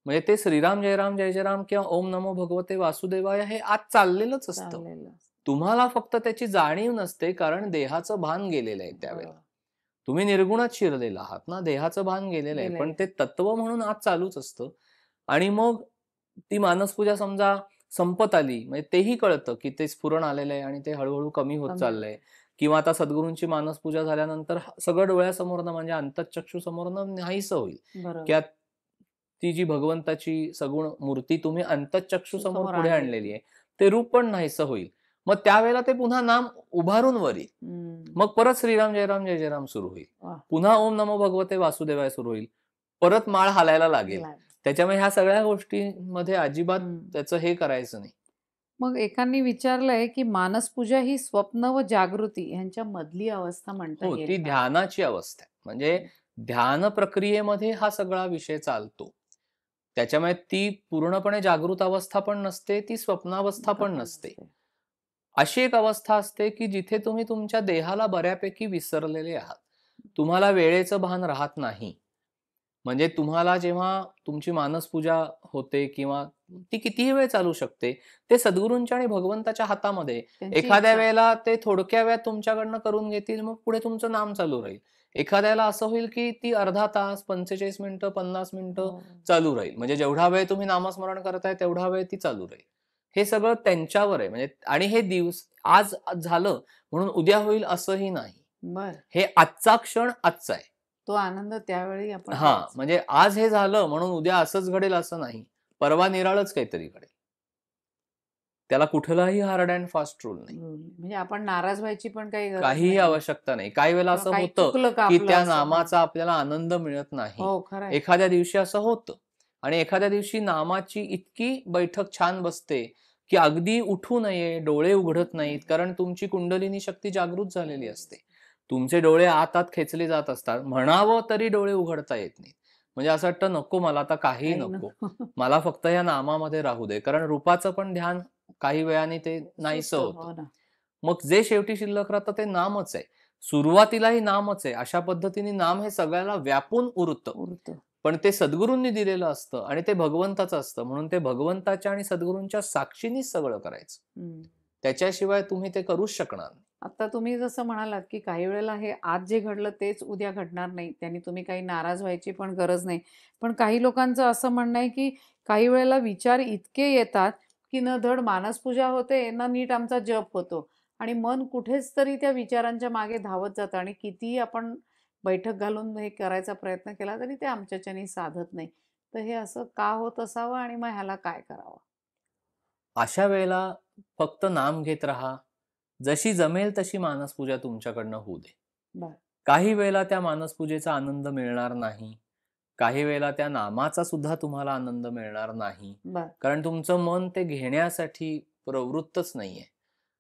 म्हणजे ते श्रीराम जय राम जय जय राम किंवा ओम नमो भगवते वासुदेवाय हे आत चाललेलंच असतं. तुम्हाला फक्त त्याची जाणीव नसते, कारण देहाचं भान गेलेलं आहे त्यावेळेला. बरोबर. तुम्ही निर्गुणच शिरलेला आहात ना, देहाचं भान गेलेलं आहे. पण गेलेलं ते आहे. तत्व म्हणून आज चालूच असतं. आणि मग ती मानसपूजा समजा संपत आली, म्हणजे तेही कळतं, की ते स्फुरण आलेलं आहे आणि ते हळू कमी होत कमी चाललंय. होतं. किंवा आता सद्गुरूंची मानसपूजा झाल्यानंतर सगळं डोळ्यासमोरनं म्हणजे अंतःचक्षुसमोरनं नाहीसं होईल. बरोबर. की ती जी भगवंताची सगुण मूर्ती तुम्ही अंतःचक्षुसमोर समोर पुढे आणलेली आणलेली आहे. आहे, ते रूप पण नाहीसं होईल. मग त्यावेळेला ते पुन्हा नाम उभारून वर येईल. हं. मग परत श्रीराम जय राम जय जय राम सुरू होईल. वाह! पुन्हा ओम नमो भगवते वासुदेवाय सुरू होईल. परत माळ हालायला लागेल. लागलं. त्याच्यामुळे ह्या सगळ्या गोष्टींमध्ये अजिबात हं. त्याचं हे करायचं नाही. मग एकांनी विचारलंय, की मानसपूजा ही स्वप्न व जागृती ह्यांच्या मधली अवस्था म्हणता हो, येईल ती का? ध्यानाची अवस्था आहे. म्हणजे हं. ध्यान प्रक्रियेमध्ये हा सगळा विषय चालतो. त्याच्यामुळे ती पूर्णपणे जागृत अवस्था पण नसते, ती स्वप्नावस्था आता पण पण नसते. नसते. अशी एक अवस्था असते, की जिथे तुम्ही तुमच्या देहाला बऱ्यापैकी विसरलेले आहात. तुम्हाला वेळेचं भान राहत नाही. म्हणजे तुम्हाला जेव्हा तुमची मानसपूजा होते किंवा ती कितीही वेळ चालू शकते, ते सद्गुरूंच्या आणि भगवंताच्या हातामध्ये. त्यांची एखाद्या इच्छा. वेळेला ते थोडक्या वेळात तुमच्याकडनं करून घेतील, मग पुढे तुमचं नाम चालू राहील. एखाद्याला असं होईल, की ती अर्धा तास, 45 मिनिटं, 50 मिनिटं हो. चालू राहील. म्हणजे जेवढा वेळ तुम्ही नामस्मरण करताय, तेवढा वेळ ती चालू राहील. हे सगळं त्यांच्यावर आहे. म्हणजे आणि हे आज झालं म्हणून उद्या होईल असंही नाही. बरं. हे आजचा क्षण आजचा आहे. तो आनंद त्यावेळी आपण हां, घ्यायचा. म्हणजे आज हे झालं म्हणून उद्या असंच घडेल असं नाही. परवा निराळच काहीतरी घडेल. त्याला कुठलाही हार्ड अँड फास्ट रूल नाही. म्हणजे आपण नाराज व्हायची पण काही गरज काहीही नाहीये आवश्यकता नाही. काही वेळेला किंवा असं काही होतं, चुकलं का की आपलं त्या असं. हां. नामाचा आपल्याला आनंद मिळत नाही. हो, खरं आहे. एखाद्या दिवशी असं होतं आणि एखाद्या दिवशी नामाची इतकी बैठक छान बसते, की अगदी उठू नये, डोळे उघडत नाहीत. कारण तुमची कुंडलिनी शक्ती जागृत झालेली असते. तुमचे डोळे आत खेचले जात असतात. म्हणावं तरी डोळे उघडता येत नाहीत. म्हणजे असं वाटतं नको मला आता काहीही काही नको. नको. मला फक्त या नामामध्ये राहू दे. कारण रूपाचं पण ध्यान काही वेळाने ते नाहीसं सुटतं. होतं. हो ना. मग जे शेवटी शिल्लक राहतं ते नामच आहे. सुरुवातीलाही नामच आहे. अशा पद्धतीने नाम हे सगळ्याला व्यापून उरतं. उरतं. पण ते सद्गुरूंनी दिलेलं असतं आणि ते भगवंताचं असतं. म्हणून ते भगवंताच्या आणि सद्गुरूंच्या साक्षीनीच सगळं करायचं. हं. त्याच्याशिवाय तुम्ही ते करूच शकणार नाही. आता तुम्ही जसं म्हणालात, की काही वेळेला हे आज जे घडलं तेच उद्या घडणार नाही. त्याने तुम्ही काही नाराज व्हायची पण गरज नाही. पण काही लोकांचं असं म्हणणं आहे, की काही वेळेला विचार इतके येतात, की न धड मानसपूजा होते, ना नीट आमचा जप होतो आणि मन कुठेच तरी त्या विचारांच्या मागे धावत जातं आणि कितीही आपण बैठक घालून हे करायचा प्रयत्न केला, तरी ते आमच्याच्यानी साधत नाही. तर हे असं का होत असावं आणि मग ह्याला काय करावं? अशा वेळेला फक्त नाम घेत राहा. जशी जमेल तशी मानसपूजा तुमच्याकडनं होऊ दे. बरं, काही वेळेला त्या मानसपूजेचा आनंद मिळणार नाही. काही वेळेला त्या नामाचा सुद्धा तुम्हाला आनंद मिळणार नाही. बरं, कारण तुमचं मन ते घेण्यासाठी प्रवृत्तच नाहीये.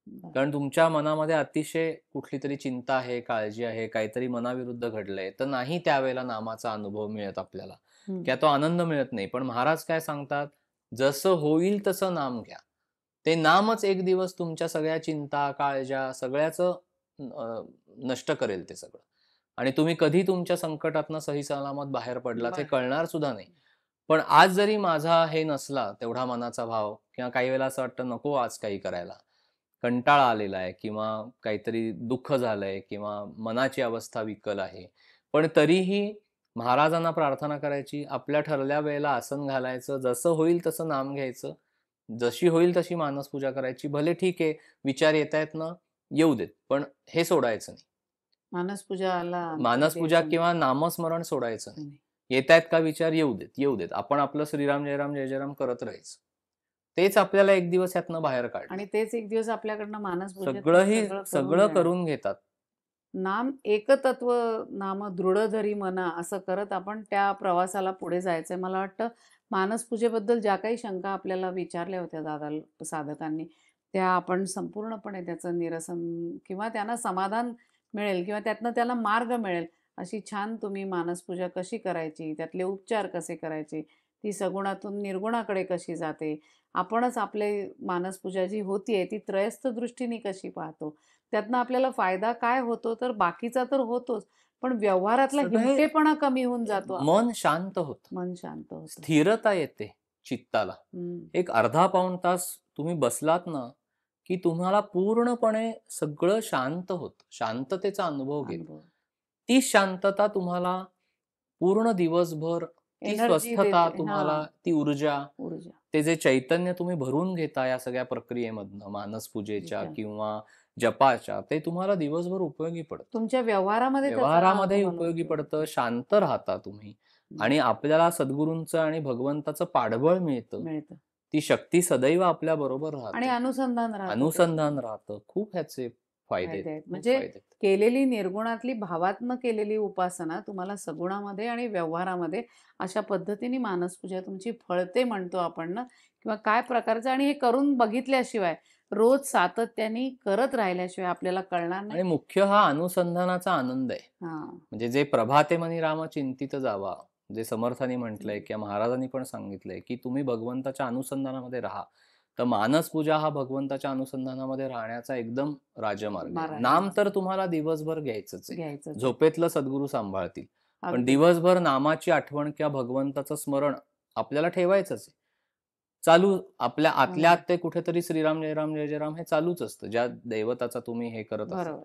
बरं. कारण तुमच्या मनामध्ये अतिशय कुठलीतरी चिंता आहे, काळजी आहे, काहीतरी मनाविरुद्ध घडलंय, तर नाही त्यावेळेला नामाचा अनुभव मिळत आपल्याला हं. किंवा तो आनंद मिळत नाही. पण महाराज काय सांगतात, "जसं होईल तसं नाम घ्या." ते नामच एक दिवस तुमच्या सगळ्या चिंता, काळज्या सगळ्याचं नष्ट करेल ते सगळं. आणि तुम्ही कधी तुमच्या संकटातनं सही सलामत बाहेर पडलात हे बरं. कळणार सुद्धा नाही. पण आज जरी माझा हे नसला तेवढा मनाचा भाव किंवा काही वेळेला असं वाटतं नको आज काही करायला. कंटाळा आलेला आहे किंवा काहीतरी दुःख झालंय किंवा मनाची अवस्था विकल आहे. पण तरीही महाराजांना प्रार्थना करायची, आपल्या ठरल्या वेळेला आसन घालायचं, जसं होईल तसं नाम घ्यायचं, जशी होईल तशी मानसपूजा करायची. भले ठीक आहे, विचार येतायत ना, येऊ देत. पण हे सोडायचं नाही. मानसपूजाला अंतर मानसपूजा द्यायचं नाही. किंवा नामस्मरण सोडायचं नाही. नाही. येतायत का विचार येऊ देत, येऊ देत. आपण आपलं श्रीराम जय राम जय जय राम करत राहायचं. तेच आपल्याला एक दिवस यातनं बाहेर काढणार. आणि तेच एक दिवस आपल्याकडनं मानसपूजेतनं सगळंही सगळं करून सगळं घेणार. करून घेतात. नाम एकतत्व नाम दृढ धरी मना असं करत आपण त्या प्रवासाला पुढे जायचंय. मला वाटतं मानसपूजेबद्दल ज्या काही शंका आपल्याला विचारल्या होत्या साधकांनी, त्या आपण संपूर्णपणे त्याचं निरसन किंवा त्यांना समाधान मिळेल किंवा त्यातनं त्याला मार्ग मिळेल, अशी छान तुम्ही मानसपूजा कशी करायची, त्यातले उपचार कसे करायचे, ती सगुणातून निर्गुणाकडे कशी जाते, आपणच आपले मानसपूजा जी होतीये ती त्रयस्थ दृष्टीने कशी पाहतो, त्यातनं आपल्याला फायदा काय होतो? तर बाकीचा तर होतोच, पण व्यवहारातला सगळे हिमटेपणा कमी होऊन जातो आपला. मन शांत होतं. मन शांत होतं. स्थिरता येते चित्ताला. हं. एक अर्धा पाऊण तास तुम्ही बसलात ना, की तुम्हाला पूर्णपणे सगळं शांत होतं. शांततेचा अनुभव घेता. अनुभव. ती शांतता तुम्हाला पूर्ण दिवसभर, ती एनर्जी स्वस्थता देते. तुम्हाला, हां, ती ऊर्जा, ऊर्जा. ते जे चैतन्य तुम्ही भरून घेता या सगळ्या प्रक्रियेमधनं, मानसपूजेच्या ऊर्जा. किंवा जपाच्या, ते तुम्हाला दिवसभर उपयोगी पडतं. तुमच्या व्यवहारामध्ये त्याचा व्यवहारामध्ये तुम्हाला उपयोगी उपयोग पडतं, होतो. शांत राहता तुम्ही हं, आणि आपल्याला सद्गुरूंचं आणि भगवंताचं पाठबळ मिळतं. मिळतं ती शक्ती सदैव आपल्याबरोबर आणि राहते. अनुसंधान राहतं अनुसंधान त्याच्यामध्ये. राहतं. खूप ह्याचे फायदे आहेत, फायदे आहेत. खूप म्हणजे फायदे आहेत. केलेली निर्गुणातली भावात्मक केलेली उपासना तुम्हाला सगुणामध्ये आणि व्यवहारामध्ये अशा पद्धतीने मानसपूजा तुमची फळते म्हणतो आपण ना किंवा काय प्रकारचं आणि हे करून बघितल्याशिवाय रोज सातत्याने करत राहिल्याशिवाय आपल्याला कळणार नाही. आणि मुख्य हा अनुसंधानाचा आनंद आहे. हां. म्हणजे जे प्रभाते मनी राम चिंतित जावा, जे समर्थांनी म्हटलंय हं. किंवा महाराजांनी पण सांगितलंय, की तुम्ही भगवंताच्या अनुसंधानामध्ये राहा. तर मानसपूजा हा भगवंताच्या अनुसंधानामध्ये राहण्याचा एकदम राजमार्ग आहे. मार्ग नाम तर आहे. तुम्हाला दिवसभर घ्यायचंच आहे. घ्यायचंच आहे. झोपेतलं सद्गुरू सांभाळतील. पण अगदी. दिवसभर नामाची आठवण किंवा भगवंताचं स्मरण आपल्याला ठेवायचंच आहे. चालू आपल्या आतल्या आत हं. ते कुठेतरी श्रीराम, जय राम, जय जय राम हे चालूच असतं. ज्या दैवताचा तुम्ही हे करत असाल. बरोबर.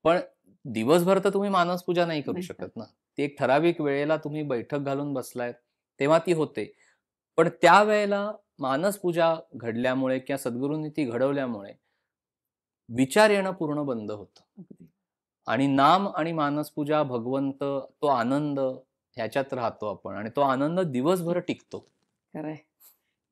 पण दिवसभर तर तुम्ही मानसपूजा नाही करू नाही का? शकत ना. ती एक ठराविक वेळेला तुम्ही बैठक घालून बसलाय, तेव्हा ती होते. पण त्यावेळेला मानसपूजा घडल्यामुळे किंवा सद्गुरूंनी ती घडवल्यामुळे विचार येणं पूर्ण बंद होतं. अगदी. आणि नाम आणि मानसपूजा, भगवंत, तो आनंद ह्याच्यात राहतो आपण आणि तो आनंद दिवसभर टिकतो. खरं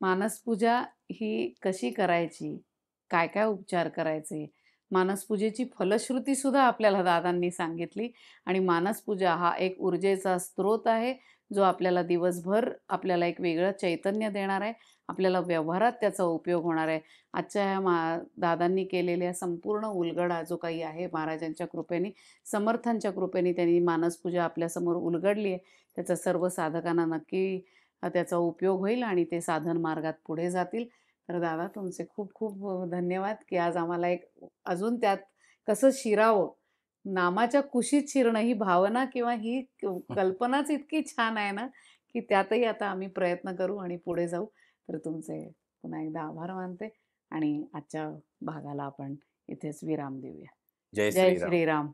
मानसपूजा ही कशी करायची? काय-काय उपचार करायचे? मानसपूजेची फलश्रुती सुद्धा आपल्याला दादांनी सांगितली आणि मानसपूजा हा एक ऊर्जेचा स्रोत आहे, जो आपल्याला दिवसभर आपल्याला एक वेगळं चैतन्य देणार आहे. आपल्याला व्यवहारात त्याचा उपयोग होणार आहे. आजच्या ह्या दादांनी केलेल्या संपूर्ण उलगडा जो काही आहे महाराजांच्या कृपेने, समर्थांच्या कृपेने त्यांनी मानसपूजा आपल्यासमोर उलगडली आहे. त्याचा सर्व साधकांना नक्की त्याचा उपयोग होईल आणि ते साधन मार्गात पुढे जातील. तर दादा तुमचे खूप खूप धन्यवाद, की आज आम्हाला एक अजून त्यात कसं शिरावं, नामाच्या कुशीत शिरणं ही भावना किंवा ही कल्पनाच इतकी छान आहे ना, की त्यातही आता आम्ही प्रयत्न करू आणि पुढे जाऊ. तर तुमचे पुन्हा एकदा आभार मानते आणि आजच्या भागाला आपण इथेच विराम देऊया. जय जय श्रीराम. श्रीराम.